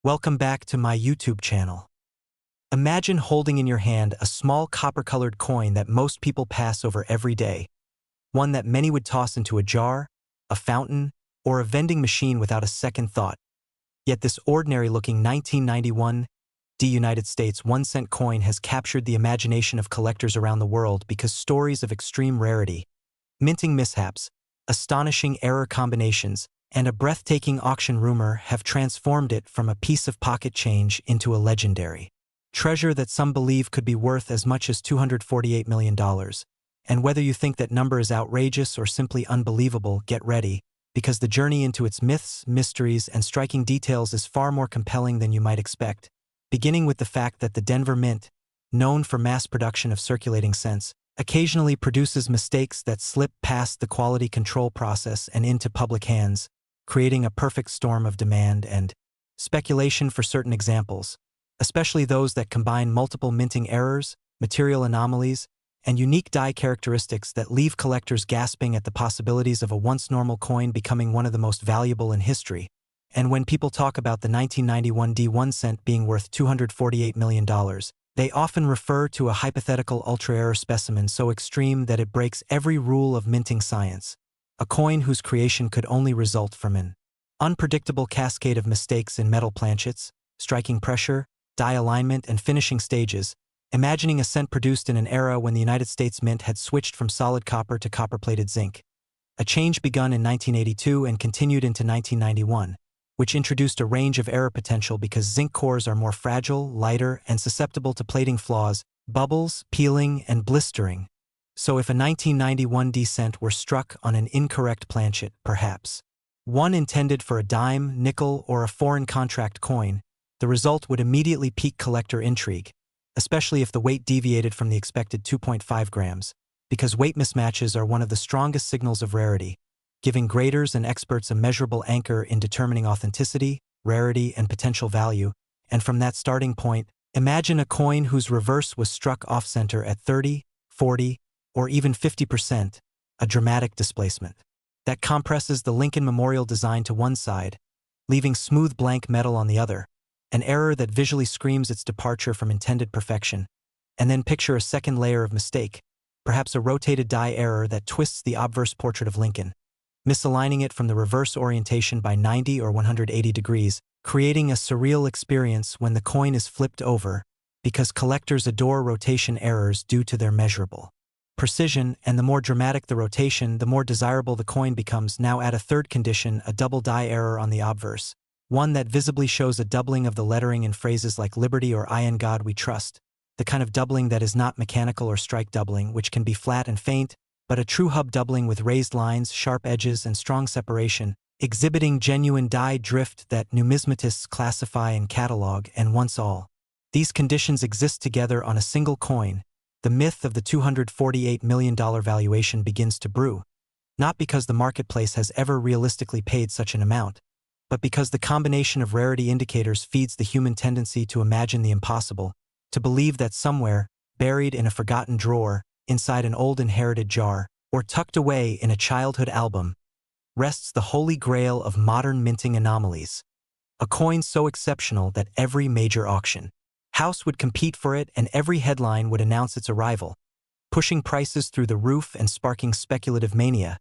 Welcome back to my YouTube channel. Imagine holding in your hand a small copper-colored coin that most people pass over every day, one that many would toss into a jar, a fountain, or a vending machine without a second thought. Yet this ordinary-looking 1991 United States 1-cent coin has captured the imagination of collectors around the world because stories of extreme rarity, minting mishaps, astonishing error combinations, and a breathtaking auction rumor have transformed it from a piece of pocket change into a legendary treasure that some believe could be worth as much as $248 million. And whether you think that number is outrageous or simply unbelievable, get ready, because the journey into its myths, mysteries, and striking details is far more compelling than you might expect, beginning with the fact that the Denver Mint, known for mass production of circulating cents, occasionally produces mistakes that slip past the quality control process and into public hands, creating a perfect storm of demand and speculation for certain examples, especially those that combine multiple minting errors, material anomalies, and unique die characteristics that leave collectors gasping at the possibilities of a once normal coin becoming one of the most valuable in history. And when people talk about the 1991 1 cent being worth $248 million, they often refer to a hypothetical ultra-rare specimen so extreme that it breaks every rule of minting science, a coin whose creation could only result from an unpredictable cascade of mistakes in metal planchets, striking pressure, die alignment, and finishing stages. Imagining a cent produced in an era when the United States Mint had switched from solid copper to copper-plated zinc, a change begun in 1982 and continued into 1991, which introduced a range of error potential because zinc cores are more fragile, lighter, and susceptible to plating flaws, bubbles, peeling, and blistering. So if a 1991 cent were struck on an incorrect planchet, perhaps one intended for a dime, nickel, or a foreign contract coin, the result would immediately pique collector intrigue, especially if the weight deviated from the expected 2.5 grams, because weight mismatches are one of the strongest signals of rarity, giving graders and experts a measurable anchor in determining authenticity, rarity, and potential value. And from that starting point, imagine a coin whose reverse was struck off-center at 30, 40, or even 50%, a dramatic displacement that compresses the Lincoln Memorial design to one side, leaving smooth blank metal on the other, an error that visually screams its departure from intended perfection. And then picture a second layer of mistake, perhaps a rotated die error that twists the obverse portrait of Lincoln, misaligning it from the reverse orientation by 90 or 180 degrees, creating a surreal experience when the coin is flipped over, because collectors adore rotation errors due to their measurable precision, and the more dramatic the rotation, the more desirable the coin becomes. Now add a third condition, a double die error on the obverse, one that visibly shows a doubling of the lettering in phrases like Liberty or I in God We Trust, the kind of doubling that is not mechanical or strike doubling, which can be flat and faint, but a true hub doubling with raised lines, sharp edges, and strong separation, exhibiting genuine die drift that numismatists classify and catalog. And once all these conditions exist together on a single coin, the myth of the $248 million valuation begins to brew, not because the marketplace has ever realistically paid such an amount, but because the combination of rarity indicators feeds the human tendency to imagine the impossible, to believe that somewhere, buried in a forgotten drawer, inside an old inherited jar, or tucked away in a childhood album, rests the holy grail of modern minting anomalies, a coin so exceptional that every major auction house would compete for it and every headline would announce its arrival, pushing prices through the roof and sparking speculative mania.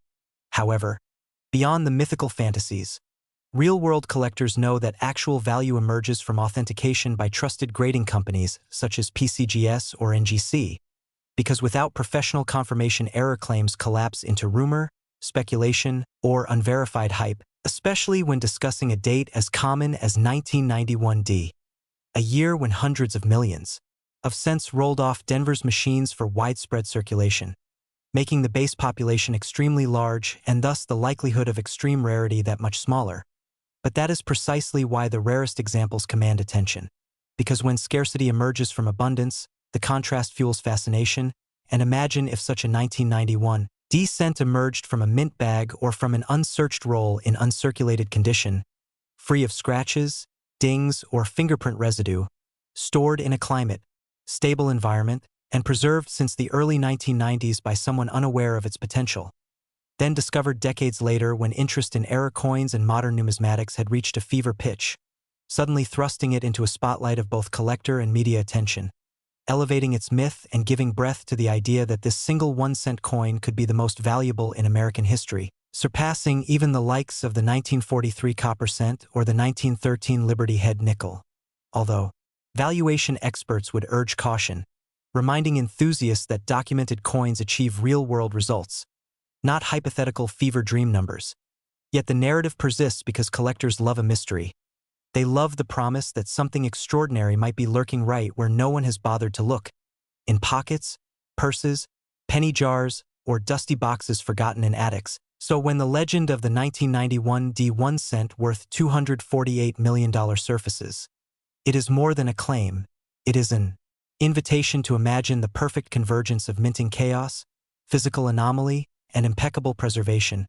However, beyond the mythical fantasies, real-world collectors know that actual value emerges from authentication by trusted grading companies such as PCGS or NGC, because without professional confirmation, error claims collapse into rumor, speculation, or unverified hype, especially when discussing a date as common as 1991, a year when hundreds of millions of cents rolled off Denver's machines for widespread circulation, making the base population extremely large and thus the likelihood of extreme rarity that much smaller. But that is precisely why the rarest examples command attention, because when scarcity emerges from abundance, the contrast fuels fascination. And imagine if such a 1991 cent emerged from a mint bag or from an unsearched roll in uncirculated condition, free of scratches, dings, or fingerprint residue, stored in a climate, stable environment, and preserved since the early 1990s by someone unaware of its potential, then discovered decades later when interest in error coins and modern numismatics had reached a fever pitch. suddenly thrusting it into a spotlight of both collector and media attention, elevating its myth and giving breath to the idea that this single 1-cent coin could be the most valuable in American history, surpassing even the likes of the 1943 copper cent or the 1913 Liberty Head nickel. Although, valuation experts would urge caution, reminding enthusiasts that documented coins achieve real-world results, not hypothetical fever dream numbers. Yet the narrative persists because collectors love a mystery. They love the promise that something extraordinary might be lurking right where no one has bothered to look, in pockets, purses, penny jars, or dusty boxes forgotten in attics. So when the legend of the 1991 D1 cent worth $248 million surfaces, it is more than a claim. It is an invitation to imagine the perfect convergence of minting chaos, physical anomaly, and impeccable preservation.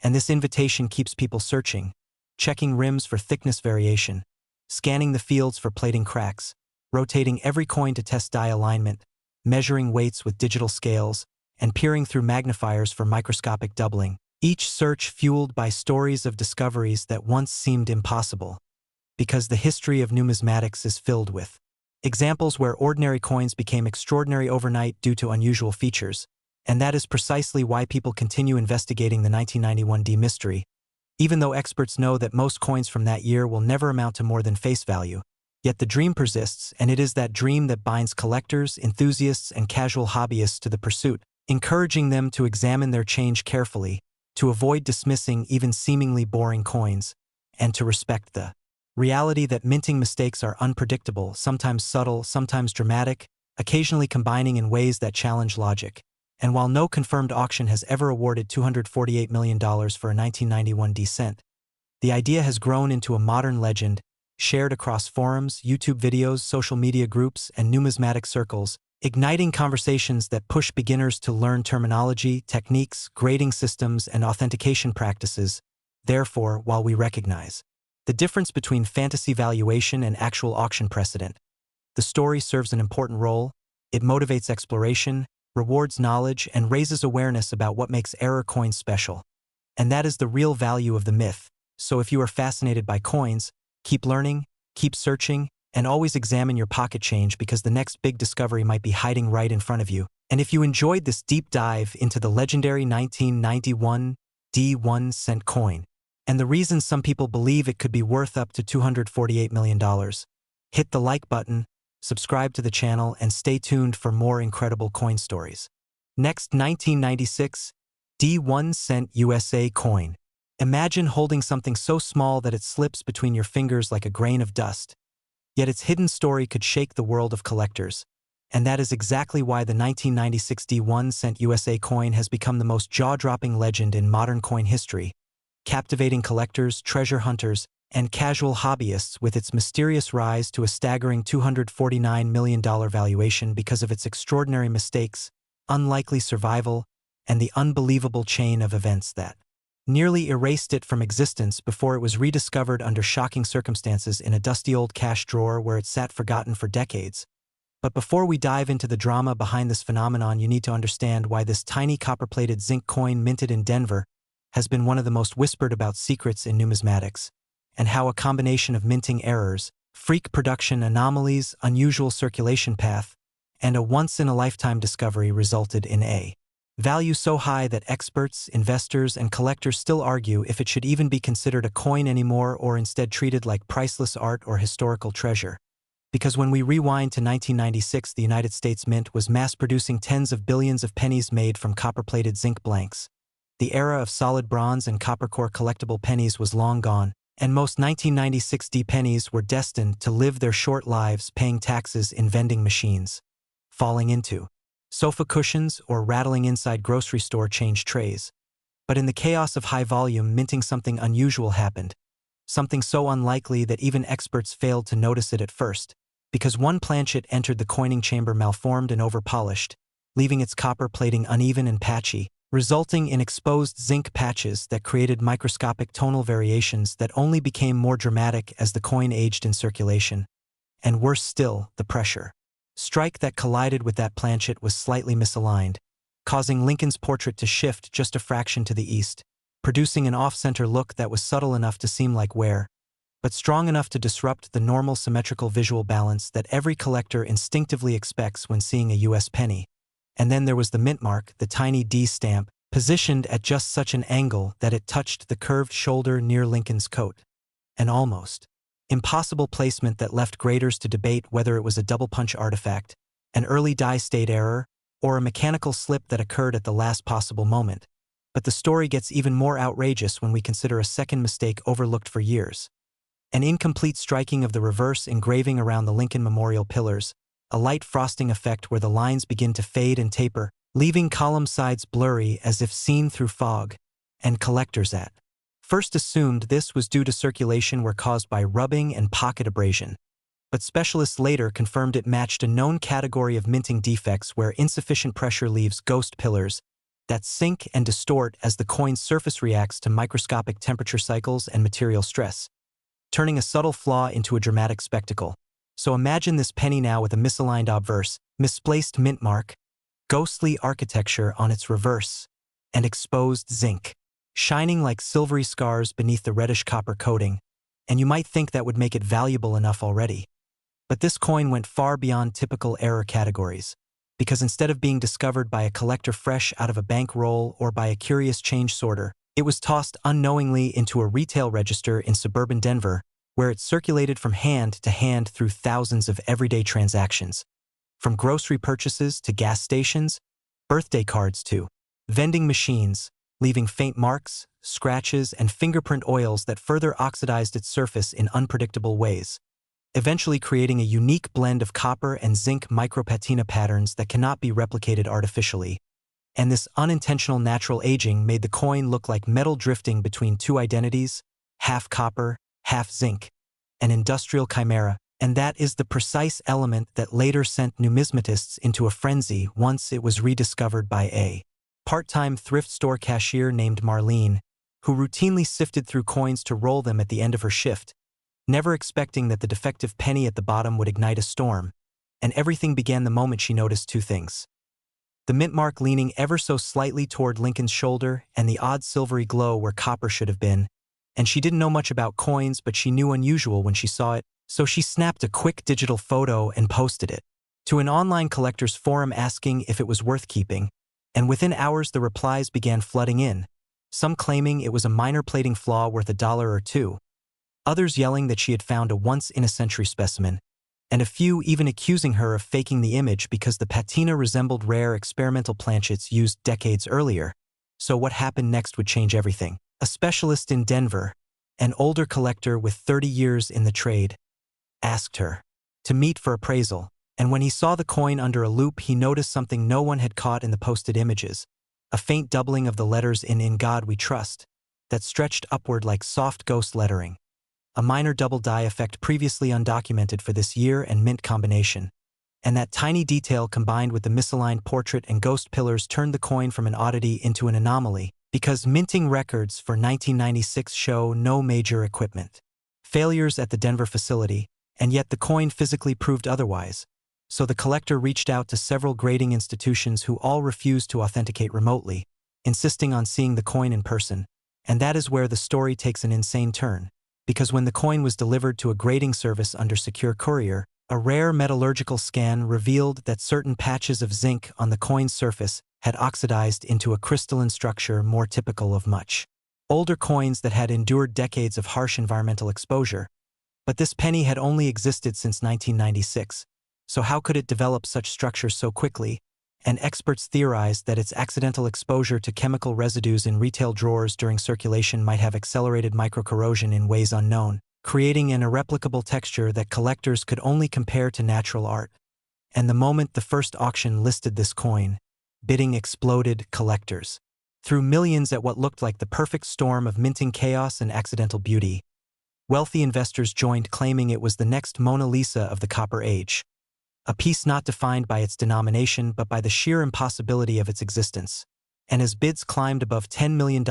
And this invitation keeps people searching, checking rims for thickness variation, scanning the fields for plating cracks, rotating every coin to test die alignment, measuring weights with digital scales, and peering through magnifiers for microscopic doubling, each search fueled by stories of discoveries that once seemed impossible. Because the history of numismatics is filled with examples where ordinary coins became extraordinary overnight due to unusual features, and that is precisely why people continue investigating the 1991 D mystery, even though experts know that most coins from that year will never amount to more than face value. Yet the dream persists, and it is that dream that binds collectors, enthusiasts, and casual hobbyists to the pursuit, encouraging them to examine their change carefully, to avoid dismissing even seemingly boring coins, and to respect the reality that minting mistakes are unpredictable, sometimes subtle, sometimes dramatic, occasionally combining in ways that challenge logic. And while no confirmed auction has ever awarded $248 million for a 1991 D cent, the idea has grown into a modern legend, shared across forums, YouTube videos, social media groups, and numismatic circles, igniting conversations that push beginners to learn terminology, techniques, grading systems, and authentication practices. Therefore, while we recognize the difference between fantasy valuation and actual auction precedent, the story serves an important role. It motivates exploration, rewards knowledge, and raises awareness about what makes error coins special. And that is the real value of the myth. So if you are fascinated by coins, keep learning, keep searching, and always examine your pocket change because the next big discovery might be hiding right in front of you. And if you enjoyed this deep dive into the legendary 1991 D1 cent coin, and the reason some people believe it could be worth up to $248 million, hit the like button, subscribe to the channel, and stay tuned for more incredible coin stories. Next, 1996 D1 cent USA coin. Imagine holding something so small that it slips between your fingers like a grain of dust. Yet its hidden story could shake the world of collectors. And that is exactly why the 1996 D1 cent USA coin has become the most jaw-dropping legend in modern coin history, captivating collectors, treasure hunters, and casual hobbyists with its mysterious rise to a staggering $249 million valuation because of its extraordinary mistakes, unlikely survival, and the unbelievable chain of events that nearly erased it from existence before it was rediscovered under shocking circumstances in a dusty old cash drawer where it sat forgotten for decades. But before we dive into the drama behind this phenomenon, you need to understand why this tiny copper-plated zinc coin minted in Denver has been one of the most whispered about secrets in numismatics, and how a combination of minting errors, freak production anomalies, unusual circulation path, and a once-in-a-lifetime discovery resulted in a value so high that experts, investors, and collectors still argue if it should even be considered a coin anymore or instead treated like priceless art or historical treasure. Because when we rewind to 1996, the United States Mint was mass-producing tens of billions of pennies made from copper-plated zinc blanks. The era of solid bronze and copper-core collectible pennies was long gone, and most 1996 D pennies were destined to live their short lives paying taxes in vending machines, falling into sofa cushions, or rattling inside grocery store change trays. But in the chaos of high volume, minting something unusual happened, something so unlikely that even experts failed to notice it at first, because one planchet entered the coining chamber malformed and overpolished, leaving its copper plating uneven and patchy, resulting in exposed zinc patches that created microscopic tonal variations that only became more dramatic as the coin aged in circulation. And worse still, the pressure strike that collided with that planchet was slightly misaligned, causing Lincoln's portrait to shift just a fraction to the east, producing an off-center look that was subtle enough to seem like wear, but strong enough to disrupt the normal symmetrical visual balance that every collector instinctively expects when seeing a US penny. And then there was the mint mark, the tiny D stamp, positioned at just such an angle that it touched the curved shoulder near Lincoln's coat. An almost impossible placement that left graders to debate whether it was a double-punch artifact, an early die-state error, or a mechanical slip that occurred at the last possible moment. But the story gets even more outrageous when we consider a second mistake overlooked for years. An incomplete striking of the reverse engraving around the Lincoln Memorial pillars, a light frosting effect where the lines begin to fade and taper, leaving column sides blurry as if seen through fog, and collectors at first assumed this was due to circulation were caused by rubbing and pocket abrasion. But specialists later confirmed it matched a known category of minting defects where insufficient pressure leaves ghost pillars that sink and distort as the coin's surface reacts to microscopic temperature cycles and material stress, turning a subtle flaw into a dramatic spectacle. So imagine this penny now with a misaligned obverse, misplaced mint mark, ghostly architecture on its reverse, and exposed zinc, shining like silvery scars beneath the reddish copper coating, and you might think that would make it valuable enough already. But this coin went far beyond typical error categories, because instead of being discovered by a collector fresh out of a bankroll or by a curious change sorter, it was tossed unknowingly into a retail register in suburban Denver, where it circulated from hand to hand through thousands of everyday transactions. From grocery purchases to gas stations, birthday cards to vending machines, leaving faint marks, scratches, and fingerprint oils that further oxidized its surface in unpredictable ways, eventually creating a unique blend of copper and zinc micropatina patterns that cannot be replicated artificially. And this unintentional natural aging made the coin look like metal drifting between two identities, half copper, half zinc, an industrial chimera, and that is the precise element that later sent numismatists into a frenzy once it was rediscovered by a part-time thrift store cashier named Marlene, who routinely sifted through coins to roll them at the end of her shift, never expecting that the defective penny at the bottom would ignite a storm. And everything began the moment she noticed two things: the mint mark leaning ever so slightly toward Lincoln's shoulder and the odd silvery glow where copper should have been. And she didn't know much about coins, but she knew unusual when she saw it, so she snapped a quick digital photo and posted it to an online collectors forum asking if it was worth keeping. And within hours the replies began flooding in, some claiming it was a minor plating flaw worth $1 or $2, others yelling that she had found a once-in-a-century specimen, and a few even accusing her of faking the image because the patina resembled rare experimental planchets used decades earlier. So what happened next would change everything. A specialist in Denver, an older collector with 30 years in the trade, asked her to meet for appraisal, and when he saw the coin under a loupe he noticed something no one had caught in the posted images: a faint doubling of the letters in God We Trust that stretched upward like soft ghost lettering, a minor double die effect previously undocumented for this year and mint combination. And that tiny detail combined with the misaligned portrait and ghost pillars turned the coin from an oddity into an anomaly, because minting records for 1996 show no major equipment failures at the Denver facility, and yet the coin physically proved otherwise. So the collector reached out to several grading institutions who all refused to authenticate remotely, insisting on seeing the coin in person. And that is where the story takes an insane turn, because when the coin was delivered to a grading service under secure courier, a rare metallurgical scan revealed that certain patches of zinc on the coin's surface had oxidized into a crystalline structure more typical of much older coins that had endured decades of harsh environmental exposure. But this penny had only existed since 1996, so how could it develop such structures so quickly? And experts theorized that its accidental exposure to chemical residues in retail drawers during circulation might have accelerated microcorrosion in ways unknown, creating an irreplicable texture that collectors could only compare to natural art. And the moment the first auction listed this coin, bidding exploded. Collectors threw millions at what looked like the perfect storm of minting chaos and accidental beauty. Wealthy investors joined, claiming it was the next Mona Lisa of the Copper Age, a piece not defined by its denomination but by the sheer impossibility of its existence. And as bids climbed above $10 million and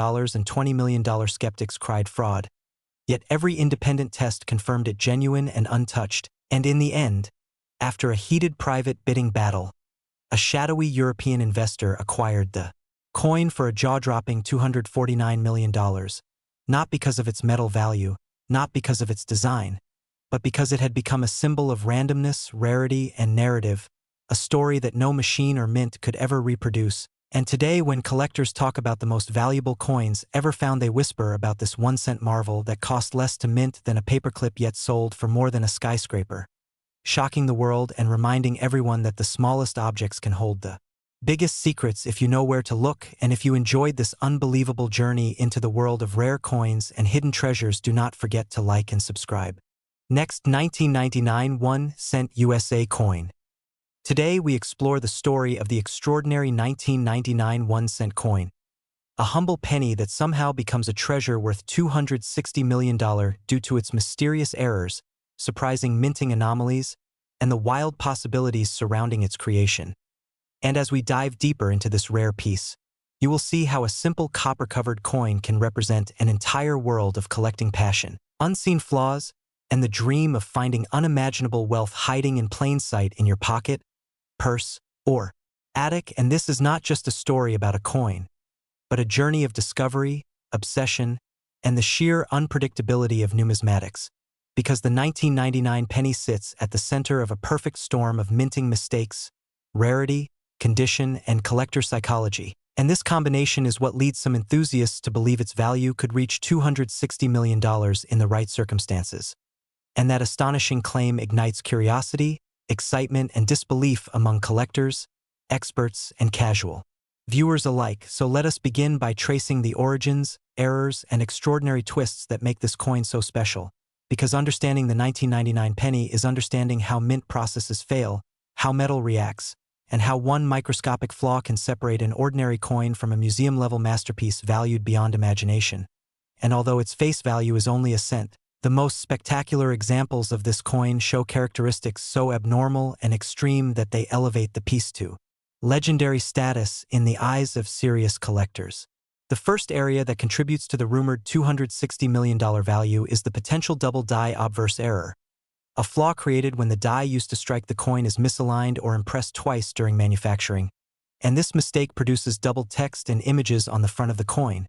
$20 million, skeptics cried fraud. Yet every independent test confirmed it genuine and untouched, and in the end, after a heated private bidding battle, a shadowy European investor acquired the coin for a jaw-dropping $249 million, not because of its metal value, not because of its design, but because it had become a symbol of randomness, rarity, and narrative, a story that no machine or mint could ever reproduce. And today, when collectors talk about the most valuable coins ever found, they whisper about this 1-cent marvel that cost less to mint than a paperclip yet sold for more than a skyscraper, shocking the world and reminding everyone that the smallest objects can hold the biggest secrets if you know where to look. And if you enjoyed this unbelievable journey into the world of rare coins and hidden treasures, do not forget to like and subscribe. Next, 1999 1-cent USA coin. Today we explore the story of the extraordinary 1999 1-cent coin, a humble penny that somehow becomes a treasure worth $260 million due to its mysterious errors, surprising minting anomalies, and the wild possibilities surrounding its creation. And as we dive deeper into this rare piece, you will see how a simple copper-covered coin can represent an entire world of collecting passion, unseen flaws, and the dream of finding unimaginable wealth hiding in plain sight in your pocket, purse, or attic. And this is not just a story about a coin, but a journey of discovery, obsession, and the sheer unpredictability of numismatics, because the 1999 penny sits at the center of a perfect storm of minting mistakes, rarity, condition, and collector psychology. And this combination is what leads some enthusiasts to believe its value could reach $260 million in the right circumstances. And that astonishing claim ignites curiosity, excitement, and disbelief among collectors, experts, and casual viewers alike. So let us begin by tracing the origins, errors, and extraordinary twists that make this coin so special. Because understanding the 1999 penny is understanding how mint processes fail, how metal reacts, and how one microscopic flaw can separate an ordinary coin from a museum-level masterpiece valued beyond imagination. And although its face value is only a cent, the most spectacular examples of this coin show characteristics so abnormal and extreme that they elevate the piece to legendary status in the eyes of serious collectors. The first area that contributes to the rumored $260 million value is the potential double die obverse error, a flaw created when the die used to strike the coin is misaligned or impressed twice during manufacturing. And this mistake produces double text and images on the front of the coin,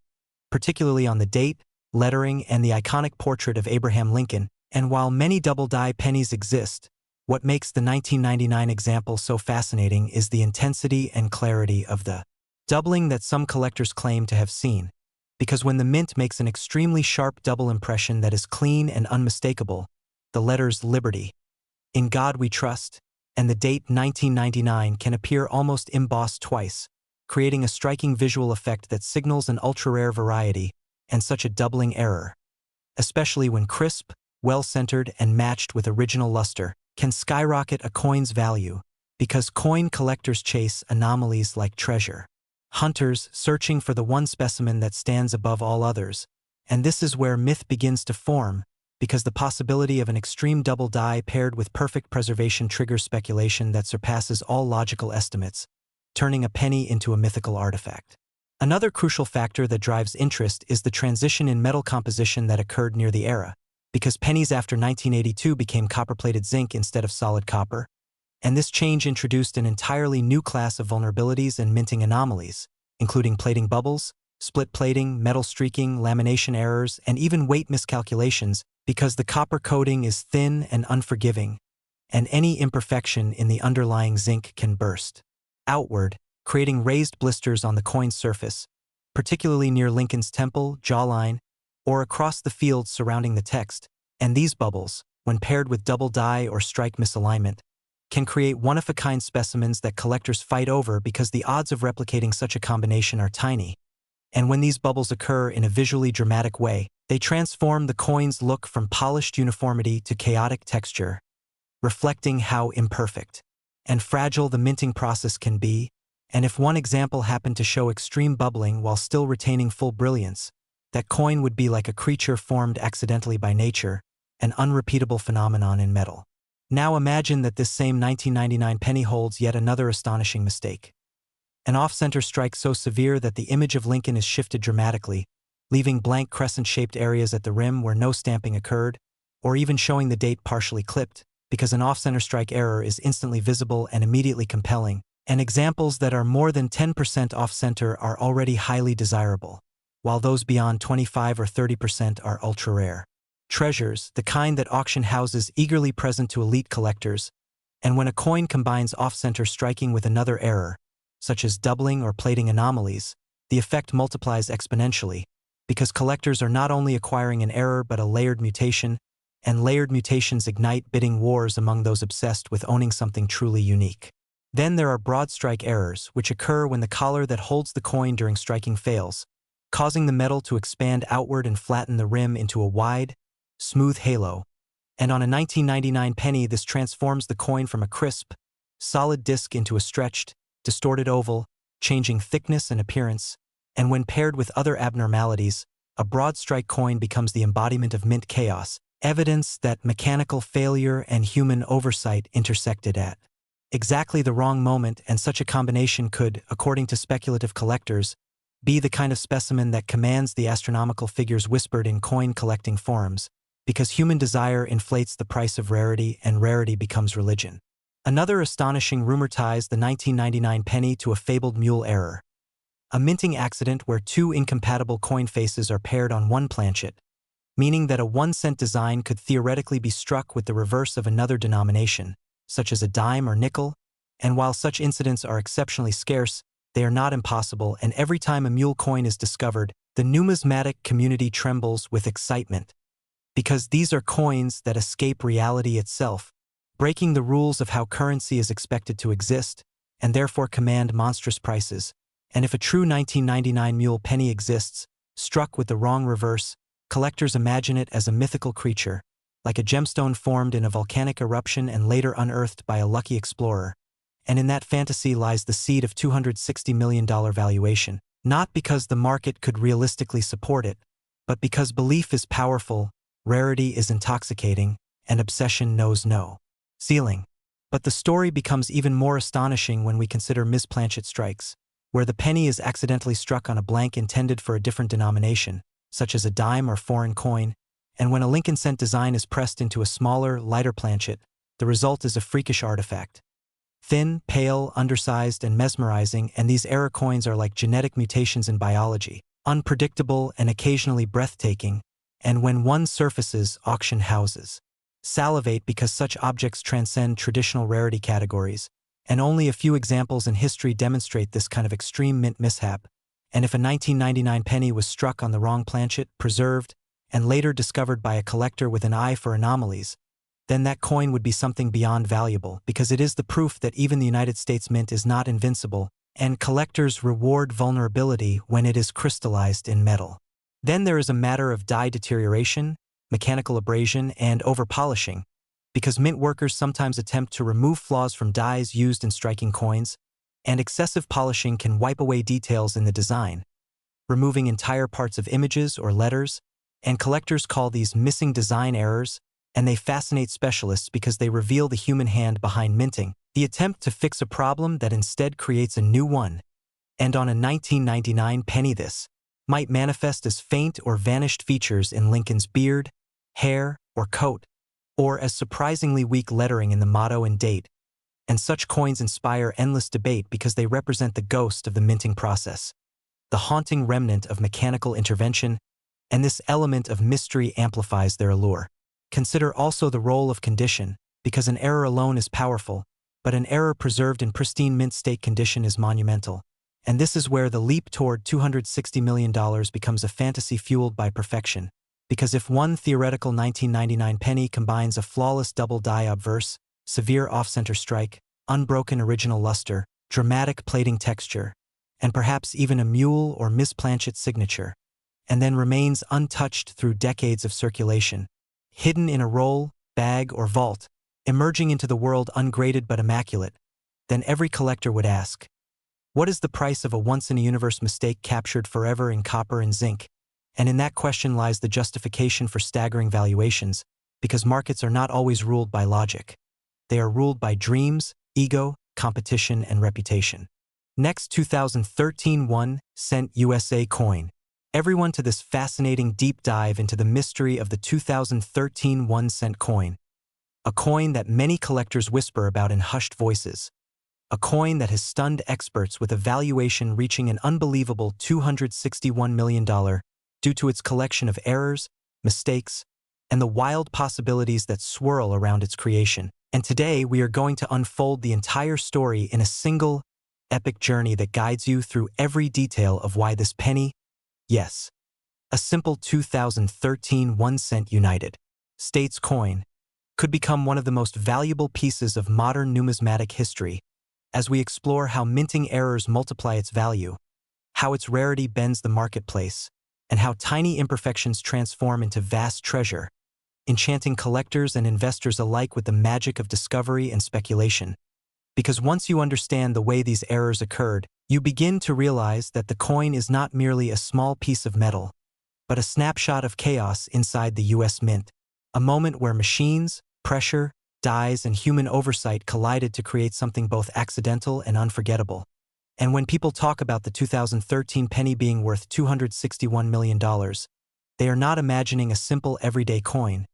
particularly on the date, lettering, and the iconic portrait of Abraham Lincoln. And while many double-die pennies exist, what makes the 1999 example so fascinating is the intensity and clarity of the doubling that some collectors claim to have seen. Because when the mint makes an extremely sharp double impression that is clean and unmistakable, the letters Liberty, In God We Trust, and the date 1999 can appear almost embossed twice, creating a striking visual effect that signals an ultra-rare variety and such a doubling error, especially when crisp, well-centered, and matched with original luster, can skyrocket a coin's value, because coin collectors chase anomalies like treasure hunters searching for the one specimen that stands above all others. And this is where myth begins to form, because the possibility of an extreme double die paired with perfect preservation triggers speculation that surpasses all logical estimates, turning a penny into a mythical artifact. Another crucial factor that drives interest is the transition in metal composition that occurred near the era, because pennies after 1982 became copper-plated zinc instead of solid copper, and this change introduced an entirely new class of vulnerabilities and minting anomalies, including plating bubbles, split plating, metal streaking, lamination errors, and even weight miscalculations, because the copper coating is thin and unforgiving, and any imperfection in the underlying zinc can burst outward, creating raised blisters on the coin's surface, particularly near Lincoln's temple, jawline, or across the fields surrounding the text. And these bubbles, when paired with double die or strike misalignment, can create one-of-a-kind specimens that collectors fight over because the odds of replicating such a combination are tiny. And when these bubbles occur in a visually dramatic way, they transform the coin's look from polished uniformity to chaotic texture, reflecting how imperfect and fragile the minting process can be. And if one example happened to show extreme bubbling while still retaining full brilliance, that coin would be like a creature formed accidentally by nature, an unrepeatable phenomenon in metal. Now imagine that this same 1999 penny holds yet another astonishing mistake. An off-center strike so severe that the image of Lincoln is shifted dramatically, leaving blank crescent-shaped areas at the rim where no stamping occurred, or even showing the date partially clipped, because an off-center strike error is instantly visible and immediately compelling, and examples that are more than 10% off-center are already highly desirable, while those beyond 25 or 30% are ultra-rare. treasures, the kind that auction houses eagerly present to elite collectors, and when a coin combines off-center striking with another error, such as doubling or plating anomalies, the effect multiplies exponentially, because collectors are not only acquiring an error but a layered mutation, and layered mutations ignite bidding wars among those obsessed with owning something truly unique. Then there are broad strike errors, which occur when the collar that holds the coin during striking fails, causing the metal to expand outward and flatten the rim into a wide, smooth halo. And on a 1999 penny, this transforms the coin from a crisp, solid disc into a stretched, distorted oval, changing thickness and appearance, and when paired with other abnormalities, a broad strike coin becomes the embodiment of mint chaos, evidence that mechanical failure and human oversight intersected at exactly the wrong moment, and such a combination could, according to speculative collectors, be the kind of specimen that commands the astronomical figures whispered in coin-collecting forums, because human desire inflates the price of rarity and rarity becomes religion. Another astonishing rumor ties the 1999 penny to a fabled mule error, a minting accident where two incompatible coin faces are paired on one planchet, meaning that a 1-cent design could theoretically be struck with the reverse of another denomination, such as a dime or nickel, and while such incidents are exceptionally scarce, they are not impossible, and every time a mule coin is discovered, the numismatic community trembles with excitement, because these are coins that escape reality itself, breaking the rules of how currency is expected to exist, and therefore command monstrous prices. And if a true 1999 mule penny exists, struck with the wrong reverse, collectors imagine it as a mythical creature, like a gemstone formed in a volcanic eruption and later unearthed by a lucky explorer. And in that fantasy lies the seed of $260 million valuation, not because the market could realistically support it, but because belief is powerful, rarity is intoxicating, and obsession knows no ceiling. But the story becomes even more astonishing when we consider misplanchet strikes, where the penny is accidentally struck on a blank intended for a different denomination, such as a dime or foreign coin, and when a Lincoln cent design is pressed into a smaller, lighter planchet, the result is a freakish artifact. Thin, pale, undersized, and mesmerizing, and these error coins are like genetic mutations in biology, unpredictable and occasionally breathtaking, and when one surfaces, auction houses salivate because such objects transcend traditional rarity categories, and only a few examples in history demonstrate this kind of extreme mint mishap. And if a 1999 penny was struck on the wrong planchet, preserved, and later discovered by a collector with an eye for anomalies, then that coin would be something beyond valuable, because it is the proof that even the United States Mint is not invincible, and collectors reward vulnerability when it is crystallized in metal. Then there is a matter of dye deterioration, mechanical abrasion, and overpolishing, because mint workers sometimes attempt to remove flaws from dyes used in striking coins, and excessive polishing can wipe away details in the design, removing entire parts of images or letters, and collectors call these missing design errors, and they fascinate specialists because they reveal the human hand behind minting, the attempt to fix a problem that instead creates a new one. And on a 1999 penny, this might manifest as faint or vanished features in Lincoln's beard, hair, or coat, or as surprisingly weak lettering in the motto and date. And such coins inspire endless debate because they represent the ghost of the minting process, the haunting remnant of mechanical intervention, and this element of mystery amplifies their allure. Consider also the role of condition, because an error alone is powerful, but an error preserved in pristine mint state condition is monumental. And this is where the leap toward $260 million becomes a fantasy fueled by perfection, because if one theoretical 1999 penny combines a flawless double die obverse, severe off-center strike, unbroken original luster, dramatic plating texture, and perhaps even a mule or misplanchet signature, and then remains untouched through decades of circulation, hidden in a roll, bag, or vault, emerging into the world ungraded but immaculate, then every collector would ask, what is the price of a once-in-a-universe mistake captured forever in copper and zinc? And in that question lies the justification for staggering valuations, because markets are not always ruled by logic. They are ruled by dreams, ego, competition, and reputation. Next, 2013 1-cent USA coin. Everyone to this fascinating deep dive into the mystery of the 2013 1-cent coin. A coin that many collectors whisper about in hushed voices. A coin that has stunned experts with a valuation reaching an unbelievable $261 million due to its collection of errors, mistakes, and the wild possibilities that swirl around its creation. And today, we are going to unfold the entire story in a single, epic journey that guides you through every detail of why this penny, yes, a simple 2013 1-cent United States coin, could become one of the most valuable pieces of modern numismatic history as we explore how minting errors multiply its value, how its rarity bends the marketplace, and how tiny imperfections transform into vast treasure, enchanting collectors and investors alike with the magic of discovery and speculation. Because once you understand the way these errors occurred, you begin to realize that the coin is not merely a small piece of metal, but a snapshot of chaos inside the US Mint, a moment where machines, pressure, dyes, and human oversight collided to create something both accidental and unforgettable. And when people talk about the 2013 penny being worth $261 million, they are not imagining a simple everyday coin,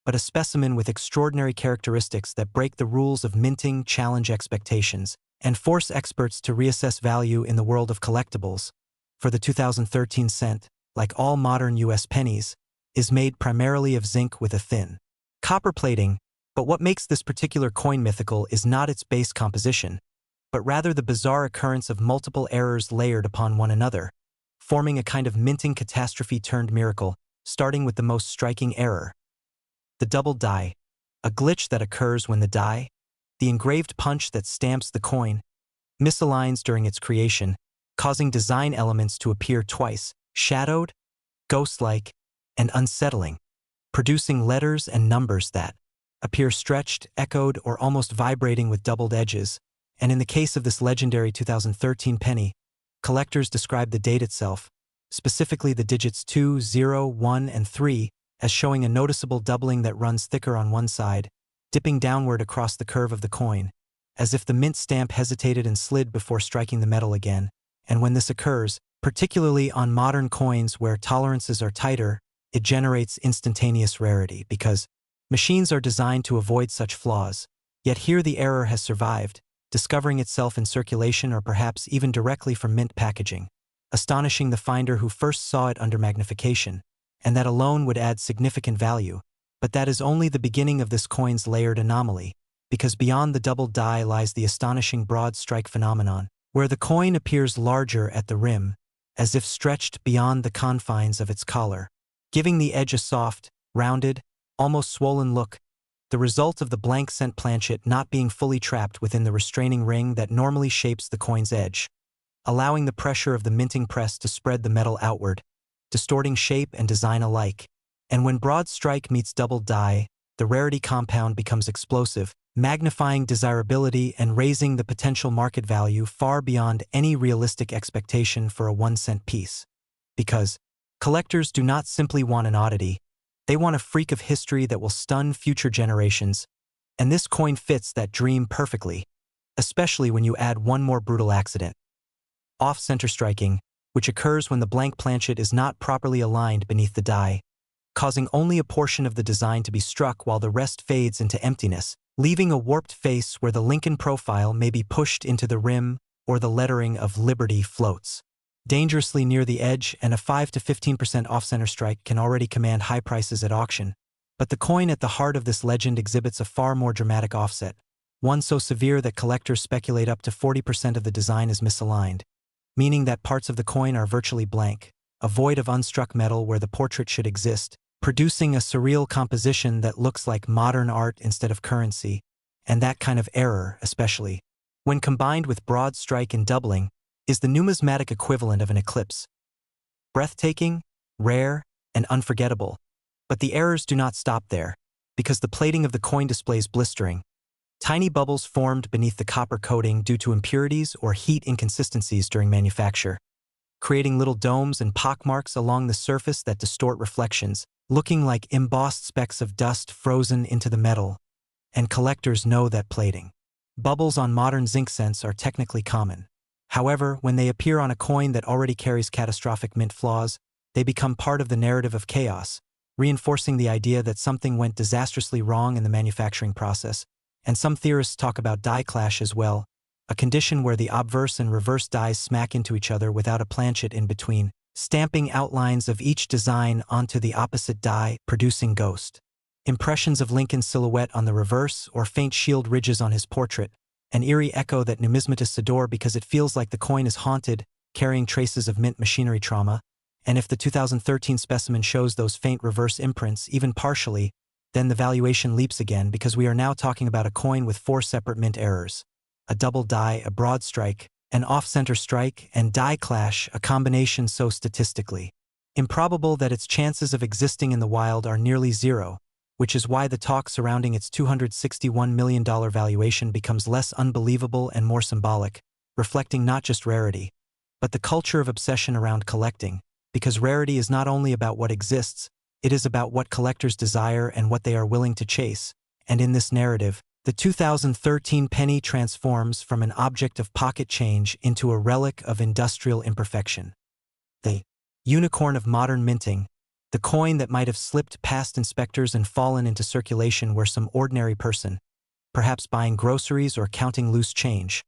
but a specimen with extraordinary characteristics that break the rules of minting, challenge expectations, and force experts to reassess value in the world of collectibles. For the 2013 cent, like all modern US pennies, is made primarily of zinc with a thin copper plating, but what makes this particular coin mythical is not its base composition, but rather the bizarre occurrence of multiple errors layered upon one another, forming a kind of minting catastrophe turned miracle, starting with the most striking error. The double die, a glitch that occurs when the die, the engraved punch that stamps the coin, misaligns during its creation, causing design elements to appear twice, shadowed, ghost-like, and unsettling, producing letters and numbers that appear stretched, echoed, or almost vibrating with doubled edges. And in the case of this legendary 2013 penny, collectors describe the date itself, specifically the digits 2, 0, 1, and 3, as showing a noticeable doubling that runs thicker on one side, dipping downward across the curve of the coin, as if the mint stamp hesitated and slid before striking the metal again. And when this occurs, particularly on modern coins where tolerances are tighter, it generates instantaneous rarity because machines are designed to avoid such flaws. Yet here the error has survived, discovering itself in circulation or perhaps even directly from mint packaging, astonishing the finder who first saw it under magnification, and that alone would add significant value. But that is only the beginning of this coin's layered anomaly, because beyond the double die lies the astonishing broad strike phenomenon, where the coin appears larger at the rim, as if stretched beyond the confines of its collar, giving the edge a soft, rounded, almost swollen look, the result of the blank cent planchet not being fully trapped within the restraining ring that normally shapes the coin's edge, allowing the pressure of the minting press to spread the metal outward, distorting shape and design alike. And when broad strike meets double die, the rarity compound becomes explosive, magnifying desirability and raising the potential market value far beyond any realistic expectation for a 1-cent piece. Because collectors do not simply want an oddity, they want a freak of history that will stun future generations, and this coin fits that dream perfectly, especially when you add one more brutal accident. Off-center striking, which occurs when the blank planchet is not properly aligned beneath the die, causing only a portion of the design to be struck while the rest fades into emptiness, leaving a warped face where the Lincoln profile may be pushed into the rim or the lettering of Liberty floats dangerously near the edge, and a 5 to 15% off-center strike can already command high prices at auction. But the coin at the heart of this legend exhibits a far more dramatic offset, one so severe that collectors speculate up to 40% of the design is misaligned, meaning that parts of the coin are virtually blank, a void of unstruck metal where the portrait should exist, producing a surreal composition that looks like modern art instead of currency. And that kind of error, especially when combined with broad strike and doubling, is the numismatic equivalent of an eclipse. Breathtaking, rare, and unforgettable. But the errors do not stop there, because the plating of the coin displays blistering. Tiny bubbles formed beneath the copper coating due to impurities or heat inconsistencies during manufacture, creating little domes and pockmarks along the surface that distort reflections, looking like embossed specks of dust frozen into the metal. And collectors know that plating bubbles on modern zinc cents are technically common. However, when they appear on a coin that already carries catastrophic mint flaws, they become part of the narrative of chaos, reinforcing the idea that something went disastrously wrong in the manufacturing process. And some theorists talk about die clash as well, a condition where the obverse and reverse dies smack into each other without a planchet in between, stamping outlines of each design onto the opposite die, producing ghost Impressions of Lincoln's silhouette on the reverse or faint shield ridges on his portrait, an eerie echo that numismatists adore because it feels like the coin is haunted, carrying traces of mint machinery trauma. And if the 2013 specimen shows those faint reverse imprints, even partially, then the valuation leaps again because we are now talking about a coin with 4 separate mint errors. A double die, a broad strike, an off-center strike, and die clash, a combination so statistically improbable that its chances of existing in the wild are nearly zero, which is why the talk surrounding its $261 million valuation becomes less unbelievable and more symbolic, reflecting not just rarity, but the culture of obsession around collecting, because rarity is not only about what exists, it is about what collectors desire and what they are willing to chase. And in this narrative, the 2013 penny transforms from an object of pocket change into a relic of industrial imperfection. The unicorn of modern minting, the coin that might have slipped past inspectors and fallen into circulation where some ordinary person, perhaps buying groceries or counting loose change,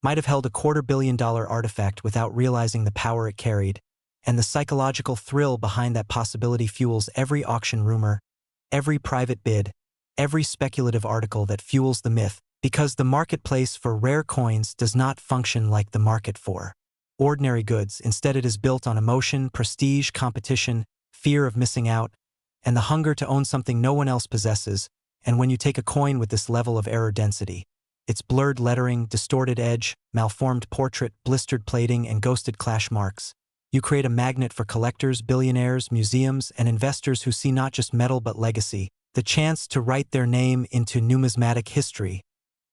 might have held a $250 million artifact without realizing the power it carried, and the psychological thrill behind that possibility fuels every auction rumor, every private bid, every speculative article that fuels the myth, because the marketplace for rare coins does not function like the market for ordinary goods. Instead, it is built on emotion, prestige, competition, fear of missing out, and the hunger to own something no one else possesses. And when you take a coin with this level of error density, its blurred lettering, distorted edge, malformed portrait, blistered plating, and ghosted clash marks, you create a magnet for collectors, billionaires, museums, and investors who see not just metal but legacy, the chance to write their name into numismatic history,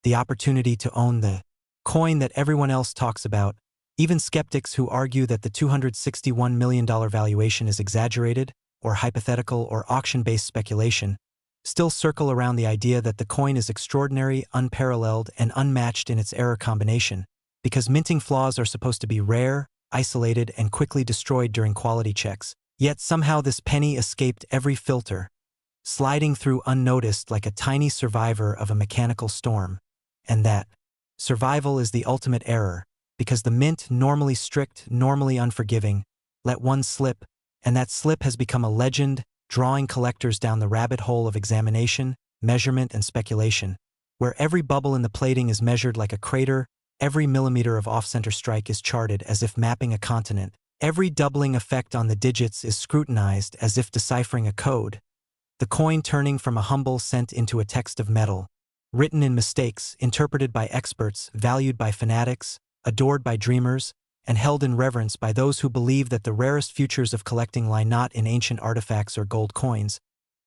the opportunity to own the coin that everyone else talks about. Even skeptics who argue that the $261 million valuation is exaggerated, or hypothetical, or auction-based speculation, still circle around the idea that the coin is extraordinary, unparalleled, and unmatched in its error combination, because minting flaws are supposed to be rare, isolated, and quickly destroyed during quality checks. Yet somehow this penny escaped every filter, sliding through unnoticed like a tiny survivor of a mechanical storm. And that survival is the ultimate error, because the mint, normally strict, normally unforgiving, let one slip, and that slip has become a legend, drawing collectors down the rabbit hole of examination, measurement, and speculation, where every bubble in the plating is measured like a crater, every millimeter of off-center strike is charted as if mapping a continent, every doubling effect on the digits is scrutinized as if deciphering a code, the coin turning from a humble cent into a text of metal, written in mistakes, interpreted by experts, valued by fanatics, adored by dreamers, and held in reverence by those who believe that the rarest futures of collecting lie not in ancient artifacts or gold coins,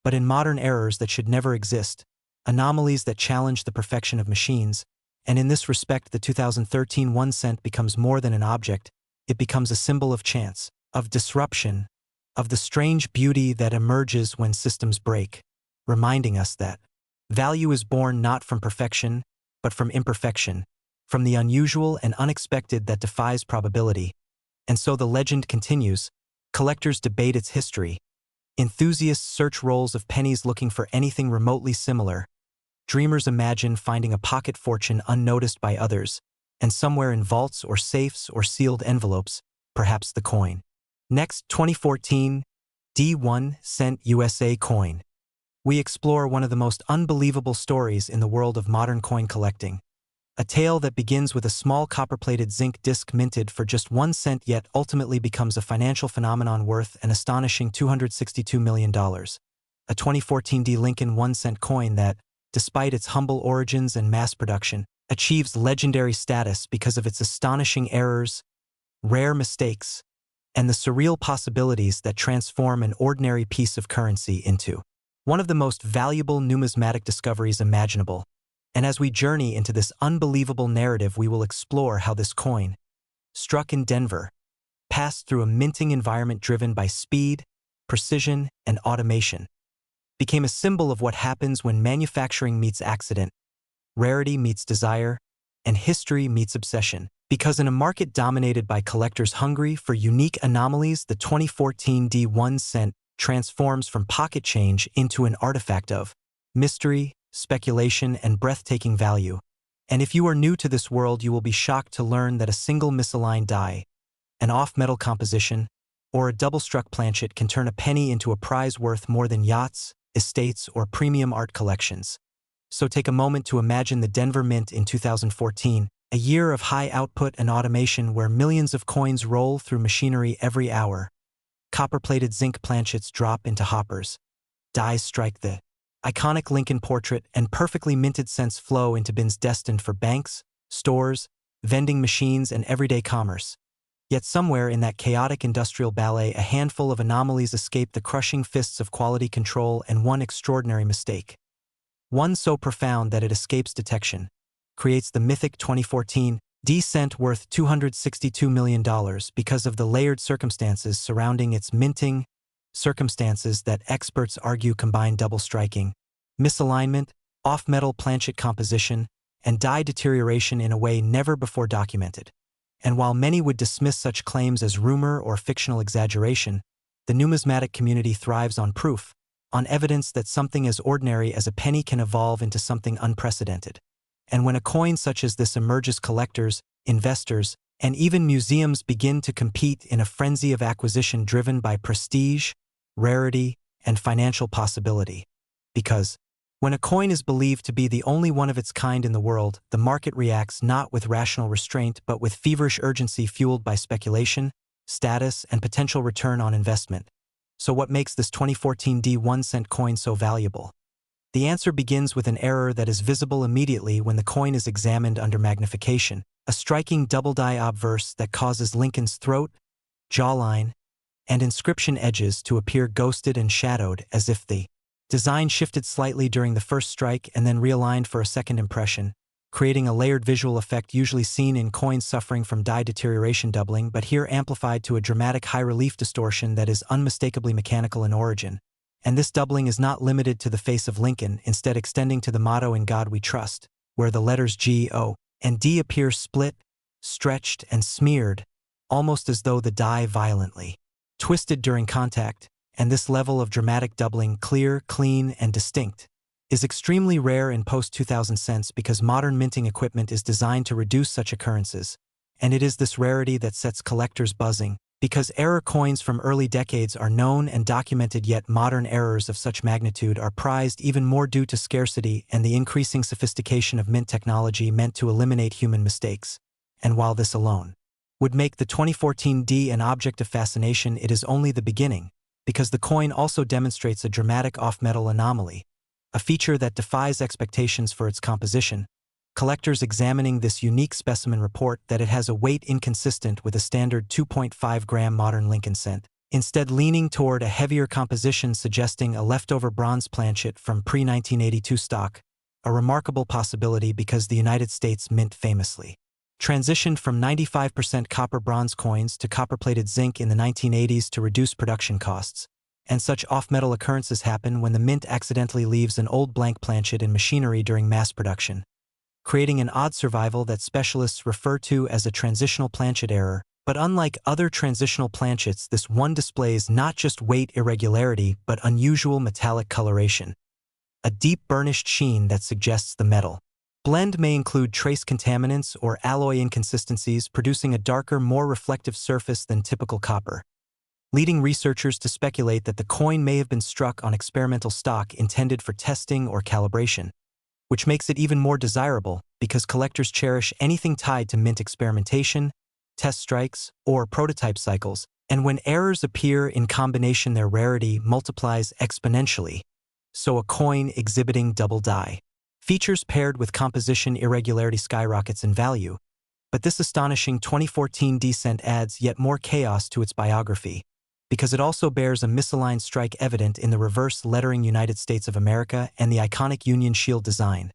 but in modern errors that should never exist, anomalies that challenge the perfection of machines. And in this respect, the 2013 1 cent becomes more than an object. It becomes a symbol of chance, of disruption, of the strange beauty that emerges when systems break, reminding us that value is born not from perfection, but from imperfection, from the unusual and unexpected that defies probability. And so the legend continues. Collectors debate its history. Enthusiasts search rolls of pennies looking for anything remotely similar. Dreamers imagine finding a pocket fortune unnoticed by others, and somewhere in vaults or safes or sealed envelopes, perhaps the coin. Next, 2014 D1 cent USA coin. We explore one of the most unbelievable stories in the world of modern coin collecting. A tale that begins with a small copper-plated zinc disc minted for just 1 cent yet ultimately becomes a financial phenomenon worth an astonishing $262 million. A 2014 D Lincoln 1 cent coin that, despite its humble origins and mass production, achieves legendary status because of its astonishing errors, rare mistakes, and the surreal possibilities that transform an ordinary piece of currency into one of the most valuable numismatic discoveries imaginable. And as we journey into this unbelievable narrative, we will explore how this coin, struck in Denver, passed through a minting environment driven by speed, precision, and automation, became a symbol of what happens when manufacturing meets accident, rarity meets desire, and history meets obsession. Because in a market dominated by collectors hungry for unique anomalies, the 2014 D1 cent transforms from pocket change into an artifact of mystery, speculation, and breathtaking value. And if you are new to this world, you will be shocked to learn that a single misaligned die, an off-metal composition, or a double-struck planchet can turn a penny into a prize worth more than yachts, estates, or premium art collections. So take a moment to imagine the Denver Mint in 2014, a year of high output and automation where millions of coins roll through machinery every hour. Copper-plated zinc planchets drop into hoppers. Dies strike the iconic Lincoln portrait, and perfectly minted cents flow into bins destined for banks, stores, vending machines, and everyday commerce. Yet somewhere in that chaotic industrial ballet, a handful of anomalies escape the crushing fists of quality control, and one extraordinary mistake, one so profound that it escapes detection, creates the mythic 2014 cent worth $262 million because of the layered circumstances surrounding its minting, circumstances that experts argue combine double striking, misalignment, off-metal planchet composition, and die deterioration in a way never before documented. And while many would dismiss such claims as rumor or fictional exaggeration, the numismatic community thrives on proof, on evidence that something as ordinary as a penny can evolve into something unprecedented. And when a coin such as this emerges, collectors, investors, and even museums begin to compete in a frenzy of acquisition driven by prestige, rarity, and financial possibility. Because, when a coin is believed to be the only one of its kind in the world, the market reacts not with rational restraint but with feverish urgency fueled by speculation, status, and potential return on investment. So what makes this 2014 1 cent coin so valuable? The answer begins with an error that is visible immediately when the coin is examined under magnification, a striking double-die obverse that causes Lincoln's throat, jawline, and inscription edges to appear ghosted and shadowed, as if the design shifted slightly during the first strike and then realigned for a second impression, creating a layered visual effect usually seen in coins suffering from die deterioration doubling, but here amplified to a dramatic high-relief distortion that is unmistakably mechanical in origin. And this doubling is not limited to the face of Lincoln, instead extending to the motto "In God We Trust," where the letters G, O, and D appear split, stretched, and smeared, almost as though the die violently twisted during contact. And this level of dramatic doubling, clear, clean, and distinct, is extremely rare in post-2000 cents because modern minting equipment is designed to reduce such occurrences. And it is this rarity that sets collectors buzzing, because error coins from early decades are known and documented, yet modern errors of such magnitude are prized even more due to scarcity and the increasing sophistication of mint technology meant to eliminate human mistakes. And while this alone would make the 2014 an object of fascination, it is only the beginning, because the coin also demonstrates a dramatic off-metal anomaly, a feature that defies expectations for its composition. Collectors examining this unique specimen report that it has a weight inconsistent with a standard 2.5-gram modern Lincoln cent, instead leaning toward a heavier composition suggesting a leftover bronze planchet from pre-1982 stock, a remarkable possibility because the United States Mint famously transitioned from 95% copper bronze coins to copper-plated zinc in the 1980s to reduce production costs. And such off-metal occurrences happen when the mint accidentally leaves an old blank planchet in machinery during mass production, creating an odd survival that specialists refer to as a transitional planchet error. But unlike other transitional planchets, this one displays not just weight irregularity but unusual metallic coloration, a deep burnished sheen that suggests the metal blend may include trace contaminants or alloy inconsistencies, producing a darker, more reflective surface than typical copper, leading researchers to speculate that the coin may have been struck on experimental stock intended for testing or calibration, which makes it even more desirable because collectors cherish anything tied to mint experimentation, test strikes, or prototype cycles, and when errors appear in combination, their rarity multiplies exponentially. So a coin exhibiting double die features paired with composition irregularity skyrockets in value, but this astonishing 2014 cent adds yet more chaos to its biography, because it also bears a misaligned strike evident in the reverse lettering United States of America and the iconic Union Shield design.